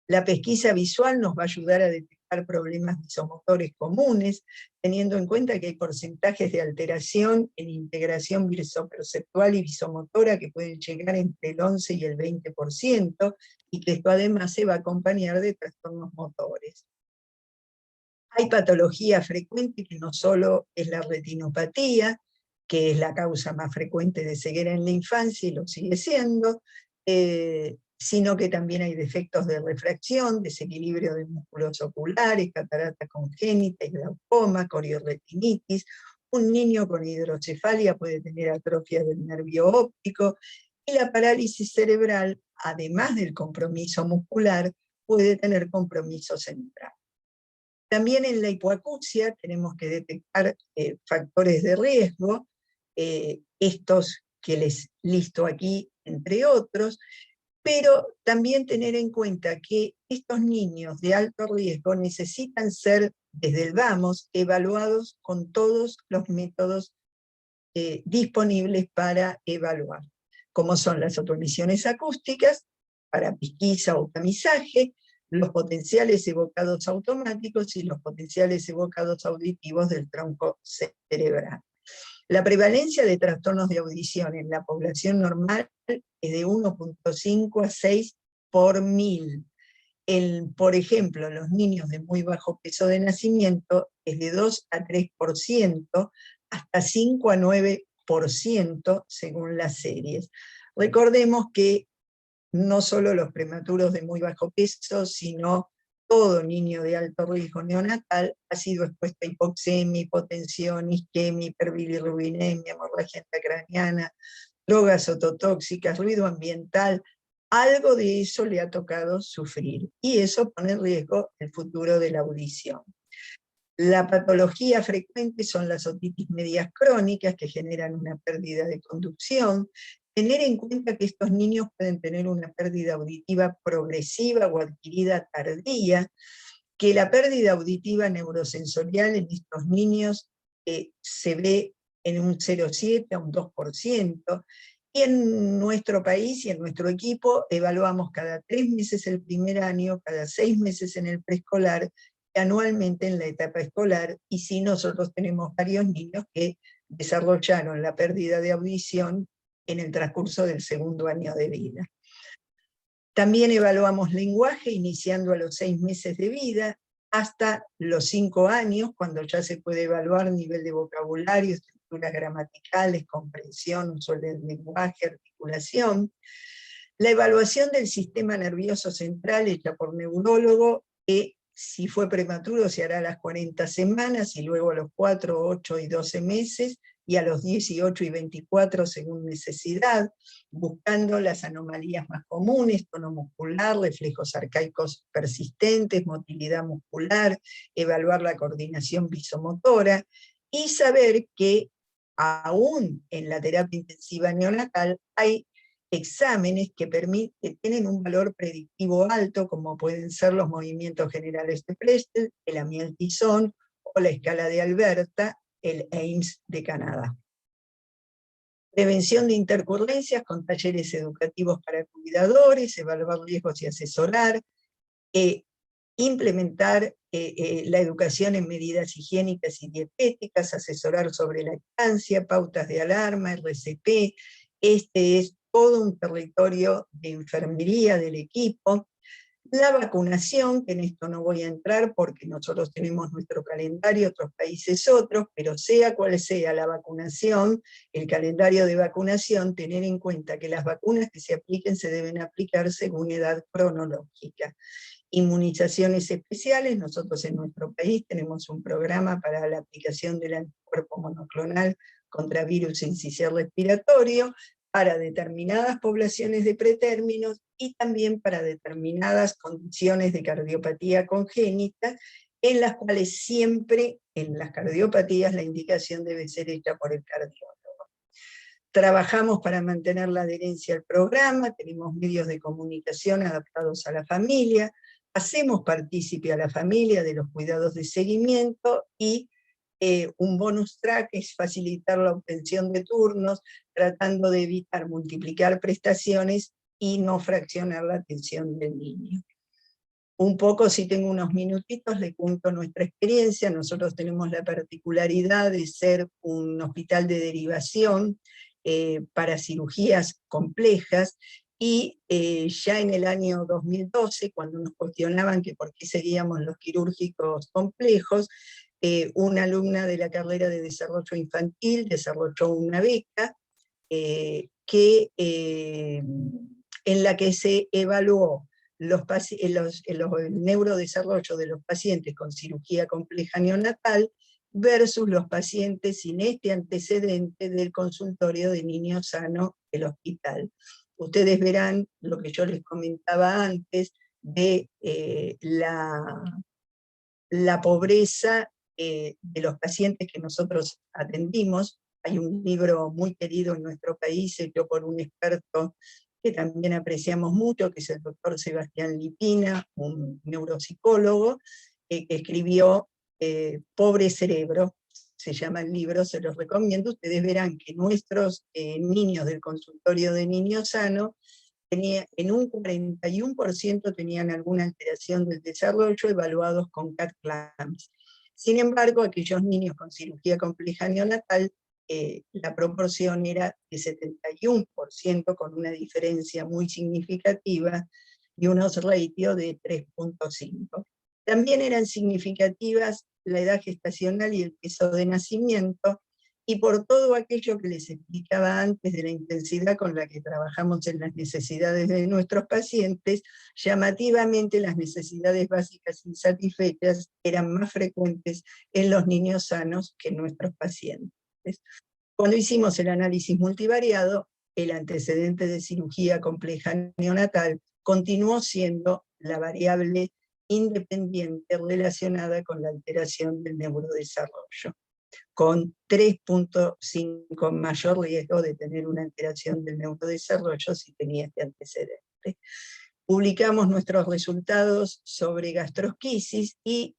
La pesquisa visual nos va a ayudar a detectar problemas visomotores comunes, teniendo en cuenta que hay porcentajes de alteración en integración visoperceptual y visomotora que pueden llegar entre el 11 y el 20%, y que esto además se va a acompañar de trastornos motores. Hay patología frecuente que no solo es la retinopatía, que es la causa más frecuente de ceguera en la infancia y lo sigue siendo, sino que también hay defectos de refracción, desequilibrio de músculos oculares, catarata congénita, glaucoma, coriorretinitis. Un niño con hidrocefalia puede tener atrofia del nervio óptico, y la parálisis cerebral, además del compromiso muscular, puede tener compromiso central. También en la hipoacusia tenemos que detectar factores de riesgo, estos que les listo aquí, entre otros, pero también tener en cuenta que estos niños de alto riesgo necesitan ser, desde el vamos, evaluados con todos los métodos disponibles para evaluar, como son las automisiones acústicas, para pesquisa o tamizaje, los potenciales evocados automáticos y los potenciales evocados auditivos del tronco cerebral. La prevalencia de trastornos de audición en la población normal es de 1.5 a 6 por 1000. Por ejemplo, los niños de muy bajo peso de nacimiento es de 2 a 3%, hasta 5 a 9% según las series. Recordemos que no solo los prematuros de muy bajo peso, sino todo niño de alto riesgo neonatal ha sido expuesto a hipoxemia, hipotensión, isquemia, hiperbilirrubinemia, hemorragia intracraniana, drogas ototóxicas, ruido ambiental. Algo de eso le ha tocado sufrir, y eso pone en riesgo el futuro de la audición. La patología frecuente son las otitis medias crónicas, que generan una pérdida de conducción. Tener en cuenta que estos niños pueden tener una pérdida auditiva progresiva o adquirida tardía, que la pérdida auditiva neurosensorial en estos niños se ve en un 0,7 a un 2%, y en nuestro país y en nuestro equipo evaluamos cada 3 meses el primer año, cada 6 meses en el preescolar, y anualmente en la etapa escolar, y sí, nosotros tenemos varios niños que desarrollaron la pérdida de audición en el transcurso del segundo año de vida. También evaluamos lenguaje iniciando a los 6 meses de vida, hasta los 5 años, cuando ya se puede evaluar nivel de vocabulario, estructuras gramaticales, comprensión, uso del lenguaje, articulación. La evaluación del sistema nervioso central hecha por neurólogo, que si fue prematuro se hará a las 40 semanas, y luego a los 4, 8 y 12 meses, y a los 18 y 24 según necesidad, buscando las anomalías más comunes: tono muscular, reflejos arcaicos persistentes, motilidad muscular, evaluar la coordinación visomotora, y saber que aún en la terapia intensiva neonatal hay exámenes que tienen un valor predictivo alto, como pueden ser los movimientos generales de Prestel, el Amiel-Tison o la escala de Alberta, el AIMS de Canadá. Prevención de intercurrencias con talleres educativos para cuidadores, evaluar riesgos y asesorar, implementar la educación en medidas higiénicas y dietéticas, asesorar sobre lactancia, pautas de alarma, RCP. Este es todo un territorio de enfermería del equipo. La vacunación, que en esto no voy a entrar porque nosotros tenemos nuestro calendario, otros países otros, pero sea cual sea la vacunación, el calendario de vacunación, tener en cuenta que las vacunas que se apliquen se deben aplicar según edad cronológica. Inmunizaciones especiales, nosotros en nuestro país tenemos un programa para la aplicación del anticuerpo monoclonal contra virus sincicial respiratorio, para determinadas poblaciones de pretérminos y también para determinadas condiciones de cardiopatía congénita, en las cuales siempre en las cardiopatías la indicación debe ser hecha por el cardiólogo. Trabajamos para mantener la adherencia al programa, tenemos medios de comunicación adaptados a la familia, hacemos partícipe a la familia de los cuidados de seguimiento y un bonus track es facilitar la obtención de turnos, tratando de evitar multiplicar prestaciones y no fraccionar la atención del niño. Un poco, si tengo unos minutitos, le cuento nuestra experiencia. Nosotros tenemos la particularidad de ser un hospital de derivación para cirugías complejas, y ya en el año 2012, cuando nos cuestionaban que por qué seguíamos los quirúrgicos complejos, una alumna de la carrera de desarrollo infantil desarrolló una beca en la que se evaluó el neurodesarrollo de los pacientes con cirugía compleja neonatal versus los pacientes sin este antecedente del consultorio de niño sano del hospital. Ustedes verán lo que yo les comentaba antes de la pobreza de los pacientes que nosotros atendimos. Hay un libro muy querido en nuestro país, hecho por un experto que también apreciamos mucho, que es el doctor Sebastián Lipina, un neuropsicólogo, que escribió Pobre Cerebro, se llama el libro, se los recomiendo. Ustedes verán que nuestros niños del consultorio de niño sano, en un 41% tenían alguna alteración del desarrollo, evaluados con CAT-CLAMS. Sin embargo, aquellos niños con cirugía compleja neonatal, la proporción era de 71%, con una diferencia muy significativa y unos ratios de 3.5. También eran significativas la edad gestacional y el peso de nacimiento, y por todo aquello que les explicaba antes de la intensidad con la que trabajamos en las necesidades de nuestros pacientes, llamativamente las necesidades básicas insatisfechas eran más frecuentes en los niños sanos que en nuestros pacientes. Cuando hicimos el análisis multivariado, el antecedente de cirugía compleja neonatal continuó siendo la variable independiente relacionada con la alteración del neurodesarrollo, con 3.5 mayor riesgo de tener una alteración del neurodesarrollo si tenía este antecedente. Publicamos nuestros resultados sobre gastrosquisis y,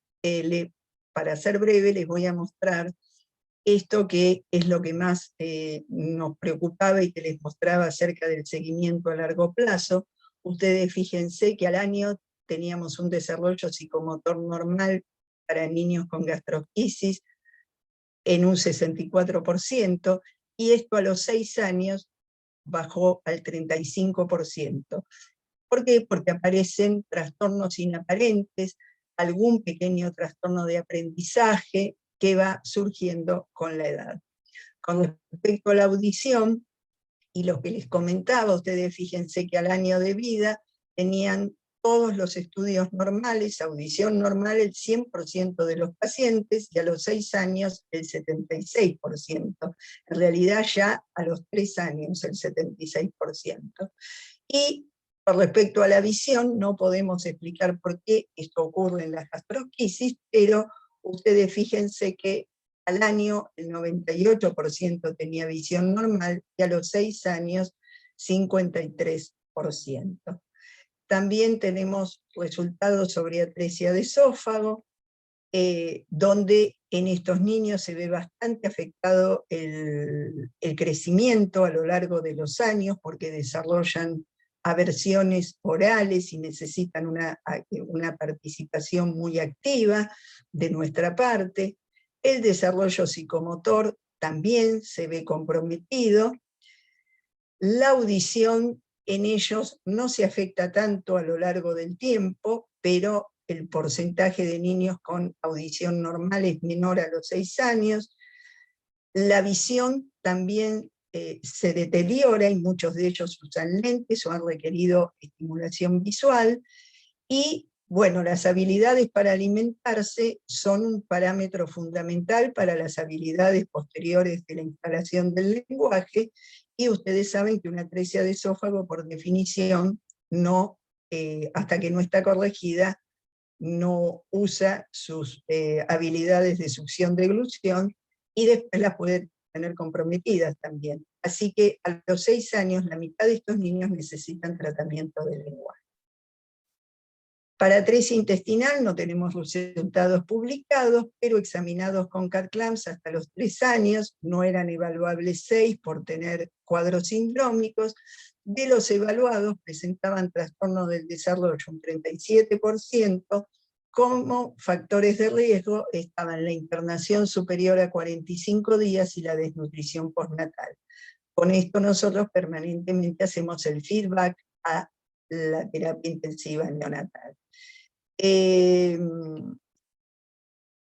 para ser breve, les voy a mostrar esto que es lo que más nos preocupaba y que les mostraba acerca del seguimiento a largo plazo. Ustedes fíjense que al año teníamos un desarrollo psicomotor normal para niños con gastrosquisis en un 64%, y esto a los 6 años bajó al 35%. ¿Por qué? Porque aparecen trastornos inaparentes, algún pequeño trastorno de aprendizaje que va surgiendo con la edad. Con respecto a la audición, y lo que les comentaba, ustedes fíjense que al año de vida tenían todos los estudios normales, audición normal el 100% de los pacientes, y a los 6 años el 76%. En realidad ya a los 3 años el 76%. Y con respecto a la visión, no podemos explicar por qué esto ocurre en la gastrosquisis, pero ustedes fíjense que al año el 98% tenía visión normal, y a los 6 años 53%. También tenemos resultados sobre atresia de esófago, donde en estos niños se ve bastante afectado el crecimiento a lo largo de los años, porque desarrollan aversiones orales y necesitan una participación muy activa de nuestra parte. El desarrollo psicomotor también se ve comprometido. La audición en ellos no se afecta tanto a lo largo del tiempo, pero el porcentaje de niños con audición normal es menor a los 6 años. La visión también se deteriora, y muchos de ellos usan lentes o han requerido estimulación visual, y Bueno, las habilidades para alimentarse son un parámetro fundamental para las habilidades posteriores de la instalación del lenguaje, y ustedes saben que una atresia de esófago, por definición, no, hasta que no está corregida, no usa sus habilidades de succión-deglución, y después las puede tener comprometidas también. Así que a los 6 años, la mitad de estos niños necesitan tratamiento de lenguaje. Para atresia intestinal no tenemos resultados publicados, pero examinados con CAD-CLAMS hasta los 3 años, no eran evaluables 6 por tener cuadros sindrómicos. De los evaluados presentaban trastorno del desarrollo un 37%, como factores de riesgo estaban la internación superior a 45 días y la desnutrición postnatal. Con esto nosotros permanentemente hacemos el feedback a la terapia intensiva neonatal.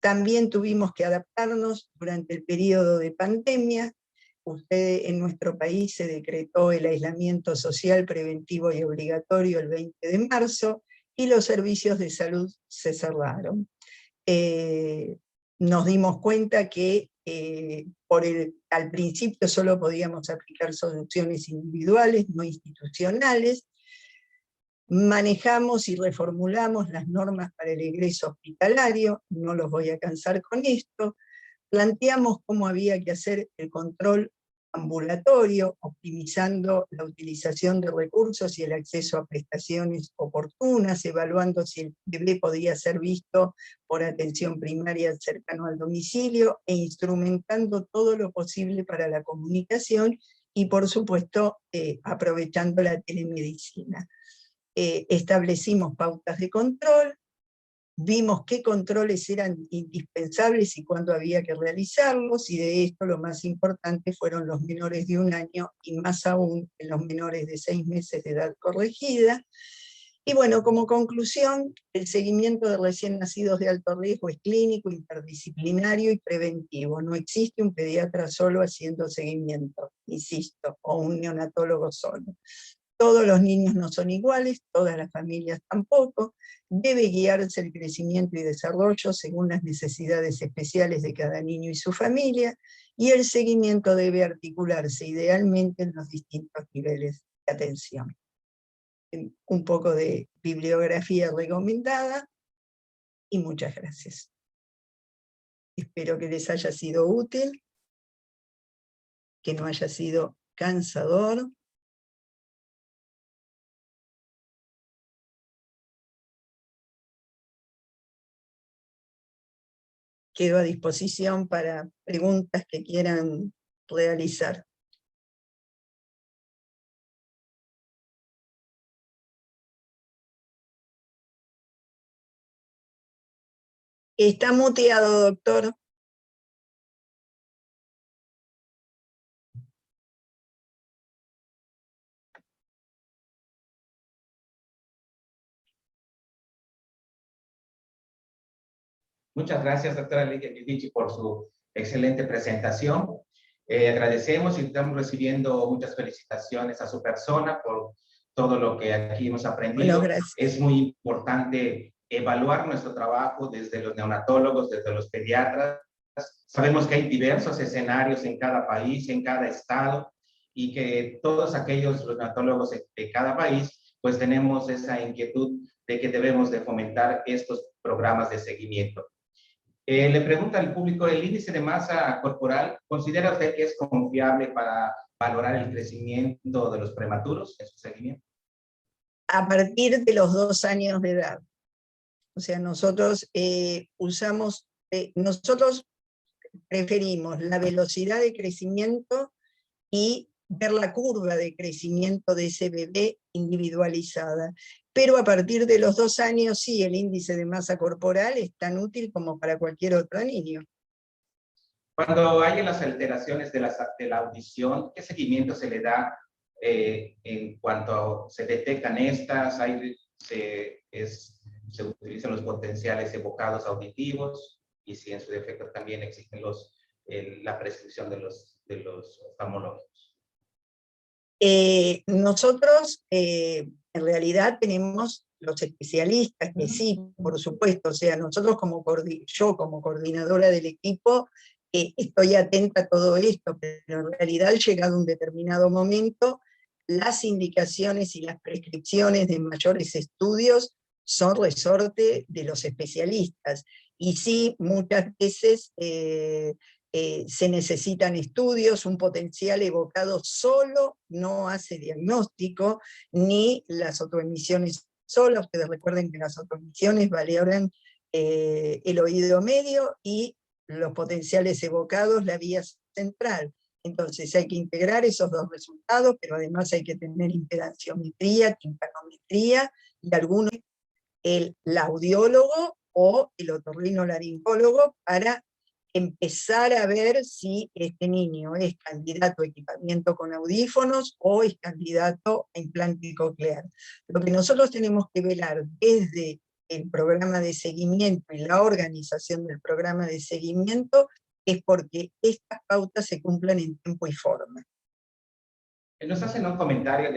También tuvimos que adaptarnos durante el periodo de pandemia. En nuestro país se decretó el aislamiento social preventivo y obligatorio el 20 de marzo, y los servicios de salud se cerraron. Nos dimos cuenta que al principio solo podíamos aplicar soluciones individuales, no institucionales. Manejamos y reformulamos las normas para el egreso hospitalario, no los voy a cansar con esto. Planteamos cómo había que hacer el control ambulatorio, optimizando la utilización de recursos y el acceso a prestaciones oportunas, evaluando si el bebé podía ser visto por atención primaria cercano al domicilio, e instrumentando todo lo posible para la comunicación, y por supuesto aprovechando la telemedicina. Establecimos pautas de control, vimos qué controles eran indispensables y cuándo había que realizarlos, y de esto lo más importante fueron los menores de 1 año, y más aún en los menores de 6 meses de edad corregida. Y bueno, como conclusión, el seguimiento de recién nacidos de alto riesgo es clínico, interdisciplinario y preventivo. No existe un pediatra solo haciendo seguimiento, insisto, o un neonatólogo solo. Todos los niños no son iguales, todas las familias tampoco. Debe guiarse el crecimiento y desarrollo según las necesidades especiales de cada niño y su familia, y el seguimiento debe articularse idealmente en los distintos niveles de atención. Un poco de bibliografía recomendada, y muchas gracias. Espero que les haya sido útil, que no haya sido cansador. Quedo a disposición para preguntas que quieran realizar. Está muteado, doctor. Muchas gracias, doctora Lidia Giudici, por su excelente presentación. Agradecemos y estamos recibiendo muchas felicitaciones a su persona por todo lo que aquí hemos aprendido. Bueno, gracias. Es muy importante evaluar nuestro trabajo desde los neonatólogos, desde los pediatras. Sabemos que hay diversos escenarios en cada país, en cada estado, y que todos aquellos neonatólogos de cada país, pues tenemos esa inquietud de que debemos de fomentar estos programas de seguimiento. Le pregunta al público, ¿el índice de masa corporal considera usted que es confiable para valorar el crecimiento de los prematuros en su seguimiento? A partir de los 2 años de edad. O sea, nosotros nosotros preferimos la velocidad de crecimiento y ver la curva de crecimiento de ese bebé individualizada. Pero a partir de los 2 años, sí, el índice de masa corporal es tan útil como para cualquier otro niño. Cuando hay las alteraciones de la audición, ¿qué seguimiento se le da en cuanto se detectan estas? Se utilizan los potenciales evocados auditivos, y si en su defecto también existen la prescripción de los oftalmólogos. Nosotros en realidad tenemos los especialistas, que sí, por supuesto, o sea, nosotros yo como coordinadora del equipo, estoy atenta a todo esto, pero en realidad llegado un determinado momento, las indicaciones y las prescripciones de mayores estudios son resorte de los especialistas. Y sí, muchas veces se necesitan estudios, un potencial evocado solo no hace diagnóstico, ni las autoemisiones solas. Ustedes recuerden que las autoemisiones valoran el oído medio y los potenciales evocados la vía central. Entonces hay que integrar esos dos resultados, pero además hay que tener impedanciometría, timpanometría y algunos, el audiólogo o el otorrinolaringólogo, para empezar a ver si este niño es candidato a equipamiento con audífonos o es candidato a implante coclear. Lo que nosotros tenemos que velar desde el programa de seguimiento y la organización del programa de seguimiento es porque estas pautas se cumplan en tiempo y forma. Nos hacen un comentario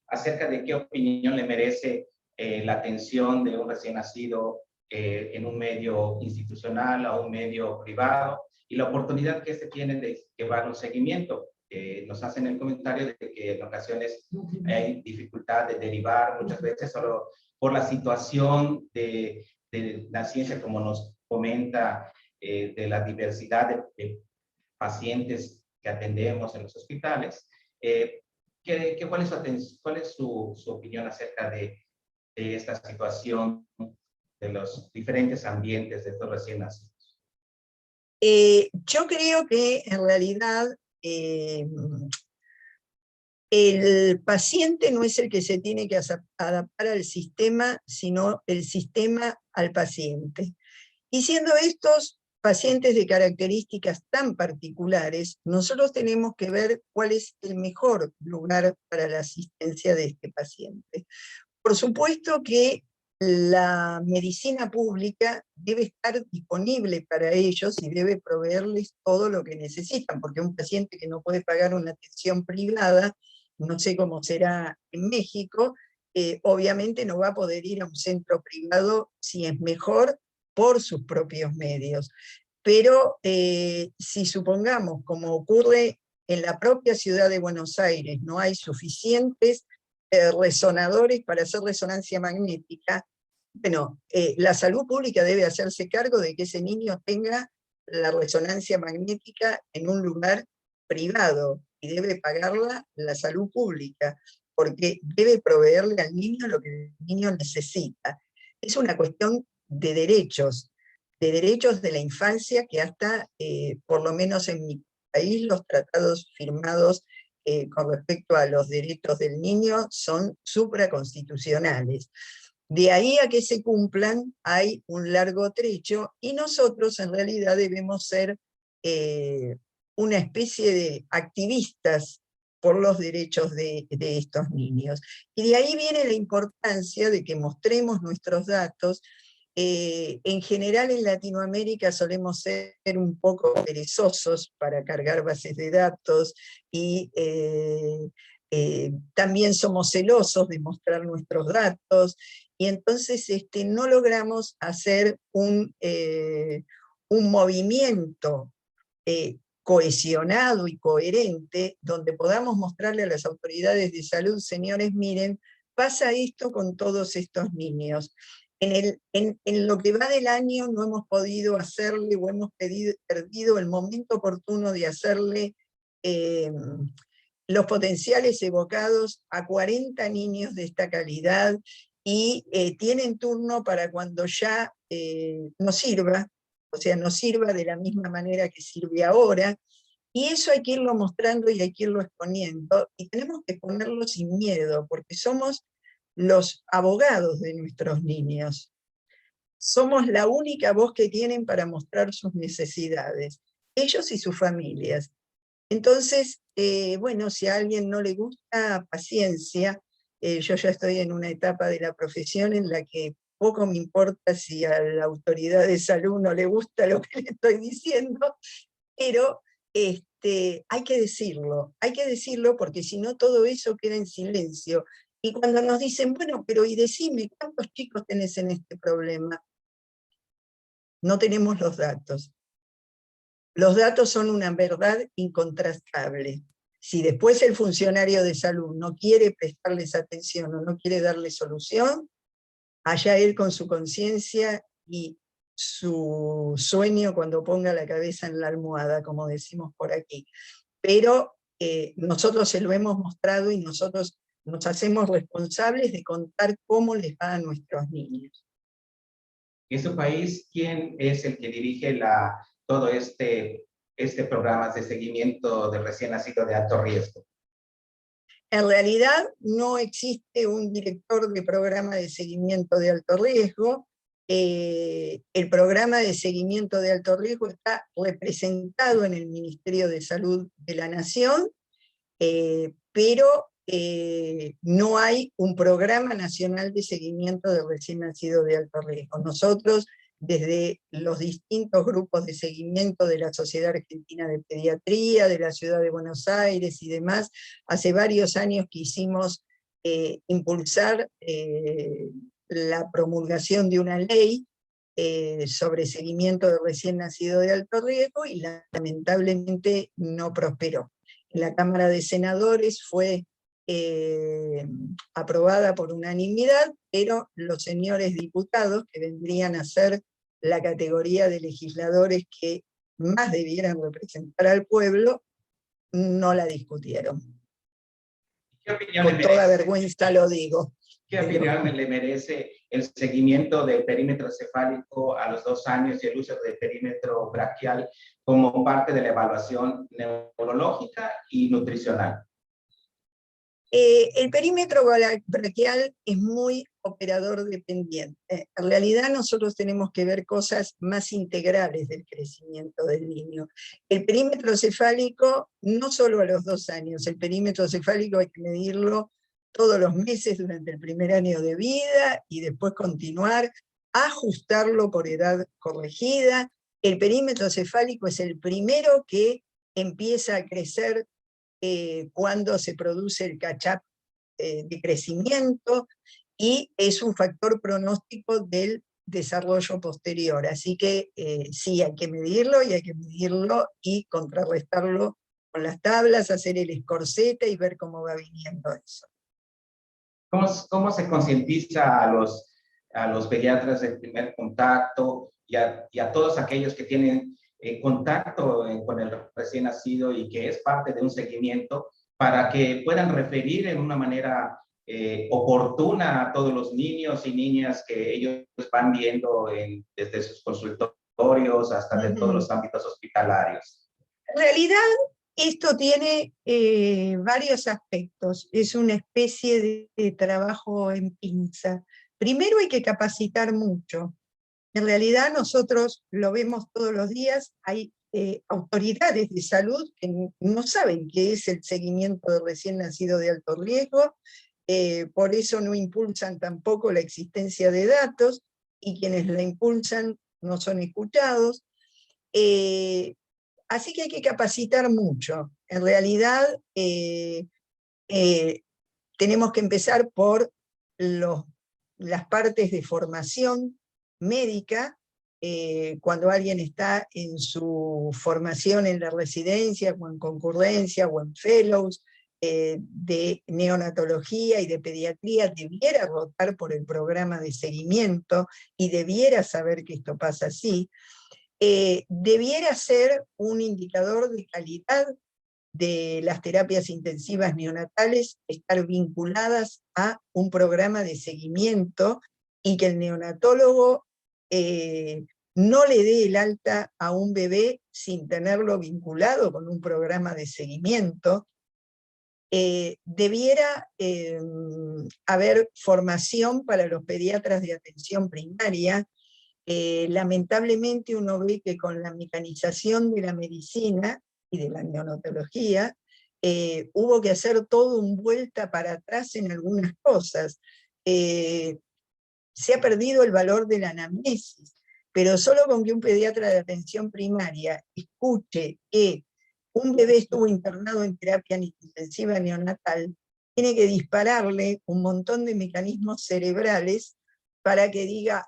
acerca de qué opinión le merece la atención de un recién nacido en un medio institucional o un medio privado, y la oportunidad que tiene de llevar un seguimiento. Nos hacen el comentario de que en ocasiones hay dificultad de derivar, muchas veces solo por la situación de la ciencia, como nos comenta, de la diversidad de pacientes que atendemos en los hospitales. ¿Cuál es su opinión acerca de esta situación de los diferentes ambientes de estos recién nacidos? Yo creo que en realidad el paciente no es el que se tiene que adaptar al sistema, sino el sistema al paciente. Y siendo estos pacientes de características tan particulares, nosotros tenemos que ver cuál es el mejor lugar para la asistencia de este paciente. Por supuesto que la medicina pública debe estar disponible para ellos y debe proveerles todo lo que necesitan, porque un paciente que no puede pagar una atención privada, no sé cómo será en México, obviamente no va a poder ir a un centro privado si es mejor por sus propios medios. Pero si supongamos, como ocurre en la propia ciudad de Buenos Aires, no hay suficientes resonadores para hacer resonancia magnética, bueno, la salud pública debe hacerse cargo de que ese niño tenga la resonancia magnética en un lugar privado, y debe pagarla la salud pública, porque debe proveerle al niño lo que el niño necesita. Es una cuestión de derechos de la infancia, que hasta, por lo menos en mi país, los tratados firmados con respecto a los derechos del niño son supraconstitucionales. De ahí a que se cumplan hay un largo trecho, y nosotros en realidad debemos ser una especie de activistas por los derechos de estos niños. Y de ahí viene la importancia de que mostremos nuestros datos. En general en Latinoamérica solemos ser un poco perezosos para cargar bases de datos, y también somos celosos de mostrar nuestros datos, y entonces no logramos hacer un movimiento cohesionado y coherente, donde podamos mostrarle a las autoridades de salud: señores, miren, pasa esto con todos estos niños. En lo que va del año no hemos podido hacerle, o hemos perdido el momento oportuno de hacerle los potenciales evocados a 40 niños de esta calidad, y tienen turno para cuando ya no sirva, o sea, no sirva de la misma manera que sirve ahora, y eso hay que irlo mostrando y hay que irlo exponiendo, y tenemos que exponerlo sin miedo, porque somos los abogados de nuestros niños. Somos la única voz que tienen para mostrar sus necesidades, ellos y sus familias. Entonces, bueno, si a alguien no le gusta, paciencia. Yo ya estoy en una etapa de la profesión en la que poco me importa si a la autoridad de salud no le gusta lo que le estoy diciendo, pero hay que decirlo porque si no todo eso queda en silencio, Y cuando nos dicen, bueno, pero y decime, ¿cuántos chicos tenés en este problema? No tenemos los datos. Los datos son una verdad incontrastable. Si después el funcionario de salud no quiere prestarles atención o no quiere darle solución, allá él con su conciencia y su sueño cuando ponga la cabeza en la almohada, como decimos por aquí. Pero nosotros se lo hemos mostrado y nosotros nos hacemos responsables de contar cómo les va a nuestros niños. En su país, ¿quién es el que dirige todo este programa de seguimiento de recién nacido de alto riesgo? En realidad no existe un director de programa de seguimiento de alto riesgo. El programa de seguimiento de alto riesgo está representado en el Ministerio de Salud de la Nación, pero no hay un programa nacional de seguimiento de recién nacido de alto riesgo. Nosotros, desde los distintos grupos de seguimiento de la Sociedad Argentina de Pediatría, de la Ciudad de Buenos Aires y demás, hace varios años quisimos impulsar la promulgación de una ley sobre seguimiento de recién nacido de alto riesgo y lamentablemente no prosperó. En la Cámara de Senadores fue aprobada por unanimidad, pero los señores diputados, que vendrían a ser la categoría de legisladores que más debieran representar al pueblo, no la discutieron. ¿Qué opinión Con toda vergüenza lo digo. ¿Qué opinión le merece el seguimiento del perímetro cefálico a los 2 años y el uso del perímetro braquial como parte de la evaluación neurológica y nutricional? El perímetro braquial es muy operador dependiente. En realidad nosotros tenemos que ver cosas más integrales del crecimiento del niño. El perímetro cefálico, no solo a los 2 años, el perímetro cefálico hay que medirlo todos los meses durante el primer año de vida y después continuar, ajustarlo por edad corregida. El perímetro cefálico es el primero que empieza a crecer cuando se produce el catch-up de crecimiento, y es un factor pronóstico del desarrollo posterior. Así que sí, hay que medirlo y contrarrestarlo con las tablas, hacer el escorceta y ver cómo va viniendo eso. ¿Cómo se concientiza a los pediatras del primer contacto y a todos aquellos que tienen contacto con el recién nacido y que es parte de un seguimiento para que puedan referir en una manera oportuna a todos los niños y niñas que ellos van viendo desde sus consultorios hasta de todos los ámbitos hospitalarios? En realidad, esto tiene varios aspectos. Es una especie de trabajo en pinza. Primero hay que capacitar mucho. En realidad nosotros lo vemos todos los días, hay autoridades de salud que no saben qué es el seguimiento de recién nacido de alto riesgo, por eso no impulsan tampoco la existencia de datos, y quienes la impulsan no son escuchados. Así que hay que capacitar mucho. En realidad tenemos que empezar por las partes de formación médica, cuando alguien está en su formación en la residencia, o en concurrencia, o en fellows, de neonatología y de pediatría, debiera rotar por el programa de seguimiento, y debiera saber que esto pasa así. Debiera ser un indicador de calidad de las terapias intensivas neonatales, estar vinculadas a un programa de seguimiento, y que el neonatólogo no le dé el alta a un bebé sin tenerlo vinculado con un programa de seguimiento. Debiera haber formación para los pediatras de atención primaria. Lamentablemente uno ve que con la mecanización de la medicina y de la neonatología, hubo que hacer todo un vuelta para atrás en algunas cosas. Se ha perdido el valor de la anamnesis, pero solo con que un pediatra de atención primaria escuche que un bebé estuvo internado en terapia intensiva neonatal, tiene que dispararle un montón de mecanismos cerebrales para que diga,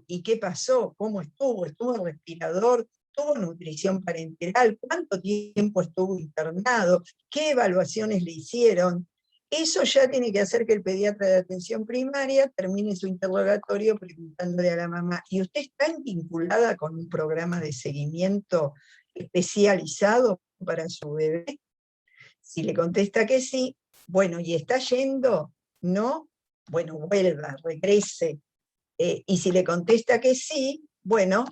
¿y qué pasó? ¿Cómo estuvo? ¿Estuvo en respirador? ¿Tuvo nutrición parenteral? ¿Cuánto tiempo estuvo internado? ¿Qué evaluaciones le hicieron? Eso ya tiene que hacer que el pediatra de atención primaria termine su interrogatorio preguntándole a la mamá, ¿y usted está vinculada con un programa de seguimiento especializado para su bebé? Si le contesta que sí, bueno, ¿y está yendo? ¿No? Bueno, vuelva, regrese. Y si le contesta que sí, bueno,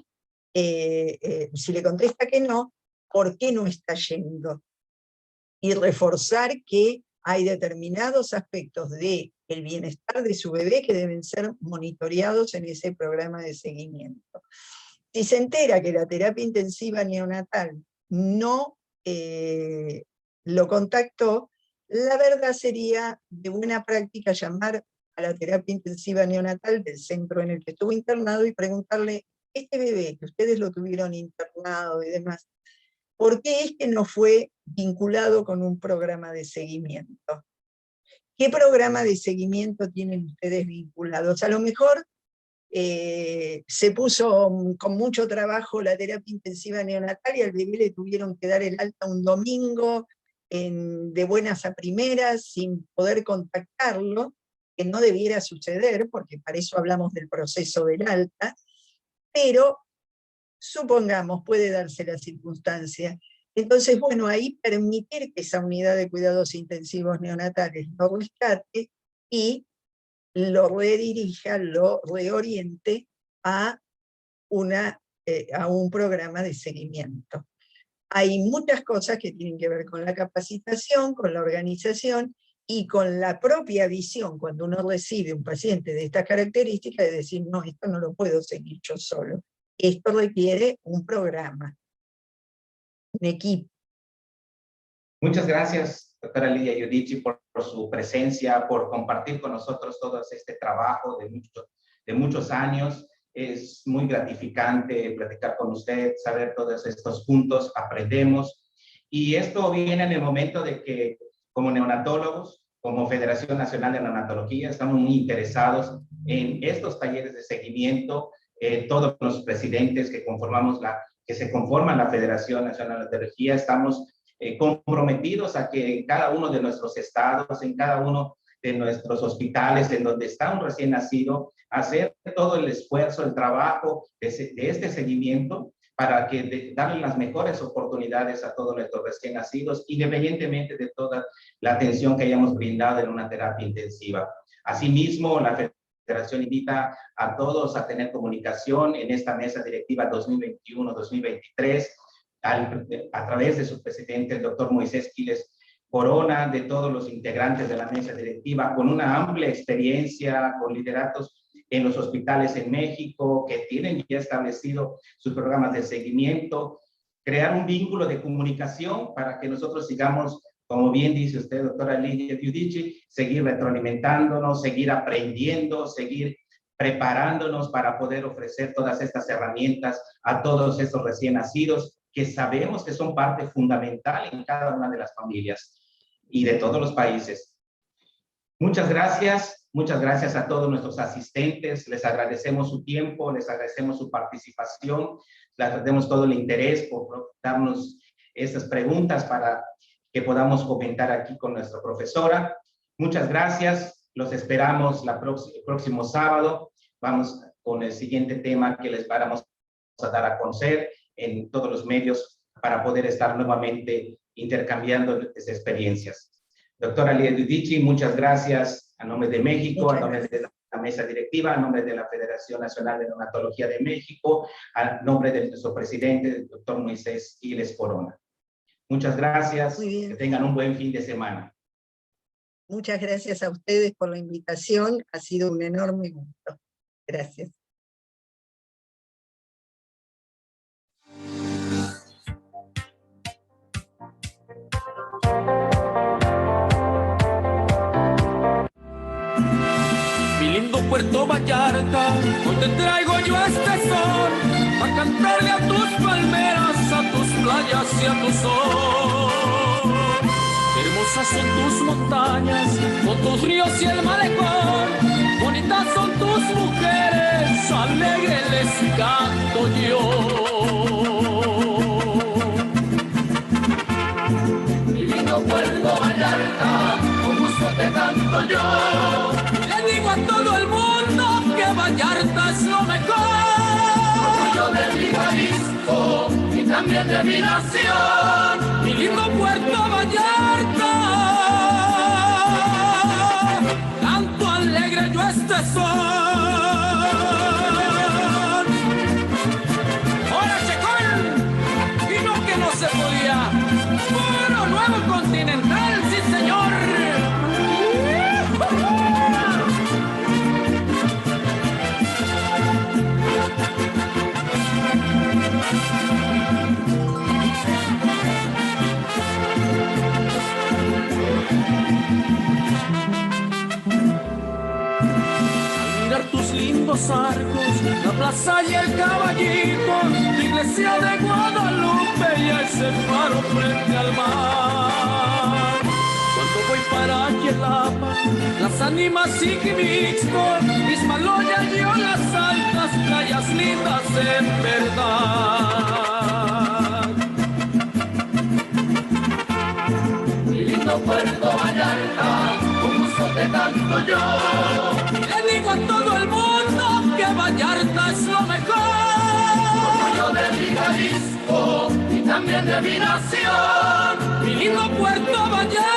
si le contesta que no, ¿por qué no está yendo? Y reforzar que hay determinados aspectos del bienestar de su bebé que deben ser monitoreados en ese programa de seguimiento. Si se entera que la terapia intensiva neonatal no lo contactó, la verdad sería de buena práctica llamar a la terapia intensiva neonatal del centro en el que estuvo internado y preguntarle, este bebé que ustedes lo tuvieron internado y demás, ¿por qué es que no fue vinculado con un programa de seguimiento? ¿Qué programa de seguimiento tienen ustedes vinculados? A lo mejor se puso con mucho trabajo la terapia intensiva neonatal y al bebé le tuvieron que dar el alta un domingo de buenas a primeras sin poder contactarlo, que no debiera suceder, porque para eso hablamos del proceso del alta, pero supongamos, puede darse la circunstancia. Entonces, bueno, ahí permitir que esa unidad de cuidados intensivos neonatales lo rescate y lo redirija, lo reoriente a un programa de seguimiento. Hay muchas cosas que tienen que ver con la capacitación, con la organización y con la propia visión cuando uno recibe un paciente de estas características, de decir, no, esto no lo puedo seguir yo solo. Esto requiere un programa, un equipo. Muchas gracias, doctora Lidia Giudici, por su presencia, por compartir con nosotros todo este trabajo de muchos años. Es muy gratificante platicar con usted, saber todos estos puntos, aprendemos. Y esto viene en el momento de que, como neonatólogos, como Federación Nacional de Neonatología, estamos muy interesados en estos talleres de seguimiento. Todos los presidentes que se conforman la Federación Nacional de Neonatología, estamos comprometidos a que en cada uno de nuestros estados, en cada uno de nuestros hospitales, en donde está un recién nacido, hacer todo el esfuerzo, el trabajo de este seguimiento para darle las mejores oportunidades a todos nuestros recién nacidos, independientemente de toda la atención que hayamos brindado en una terapia intensiva. Asimismo, la Federación invita a todos a tener comunicación en esta mesa directiva 2021-2023, a través de su presidente, el doctor Moisés Quiles Corona, de todos los integrantes de la mesa directiva, con una amplia experiencia, con lideratos en los hospitales en México, que tienen ya establecido sus programas de seguimiento, crear un vínculo de comunicación para que nosotros sigamos, como bien dice usted, doctora Lidia Giudici, seguir retroalimentándonos, seguir aprendiendo, seguir preparándonos para poder ofrecer todas estas herramientas a todos estos recién nacidos, que sabemos que son parte fundamental en cada una de las familias y de todos los países. Muchas gracias a todos nuestros asistentes, les agradecemos su tiempo, les agradecemos su participación, les agradecemos todo el interés por darnos estas preguntas para que podamos comentar aquí con nuestra profesora. Muchas gracias, los esperamos el próximo sábado. Vamos con el siguiente tema que les vamos a dar a conocer en todos los medios para poder estar nuevamente intercambiando estas experiencias. Doctora Lidia Giudici, muchas gracias a nombre de México, a nombre de la mesa directiva, a nombre de la Federación Nacional de Neonatología de México, a nombre de nuestro presidente, el doctor Moisés Quiles Corona. Muchas gracias, que tengan un buen fin de semana. Muchas gracias a ustedes por la invitación, ha sido un enorme gusto. Gracias. Mi lindo Puerto Vallarta, hoy te traigo yo este sol, a cantarle a tus palmeras, a tus playas y a tu sol. Hermosa Hermosas son tus montañas, con tus ríos y el malecón. Bonitas son tus mujeres, alegre les canto yo. Mi lindo Puerto Vallarta, con gusto te canto yo. Le digo a todo el mundo que Vallarta es lo mejor. Orgullo de mi Jalisco y también de mi nación. Mi lindo Puerto Vallarta, canto alegre yo este son. ¡Hola, Checón! Y no que no se podía. ¡Puro nuevo continental, sí señor! Tus lindos arcos, la plaza y el caballito, la iglesia de Guadalupe y ese faro frente al mar. Cuando voy para Yelapa, las ánimas y Quimixco, Ismaloya y las altas playas lindas en verdad. Mi lindo Puerto Vallarta, con gusto te canto yo. Le digo a todo el mundo que Vallarta es lo mejor. Orgullo de mi Jalisco y también de mi nación. Mi lindo Puerto Vallarta,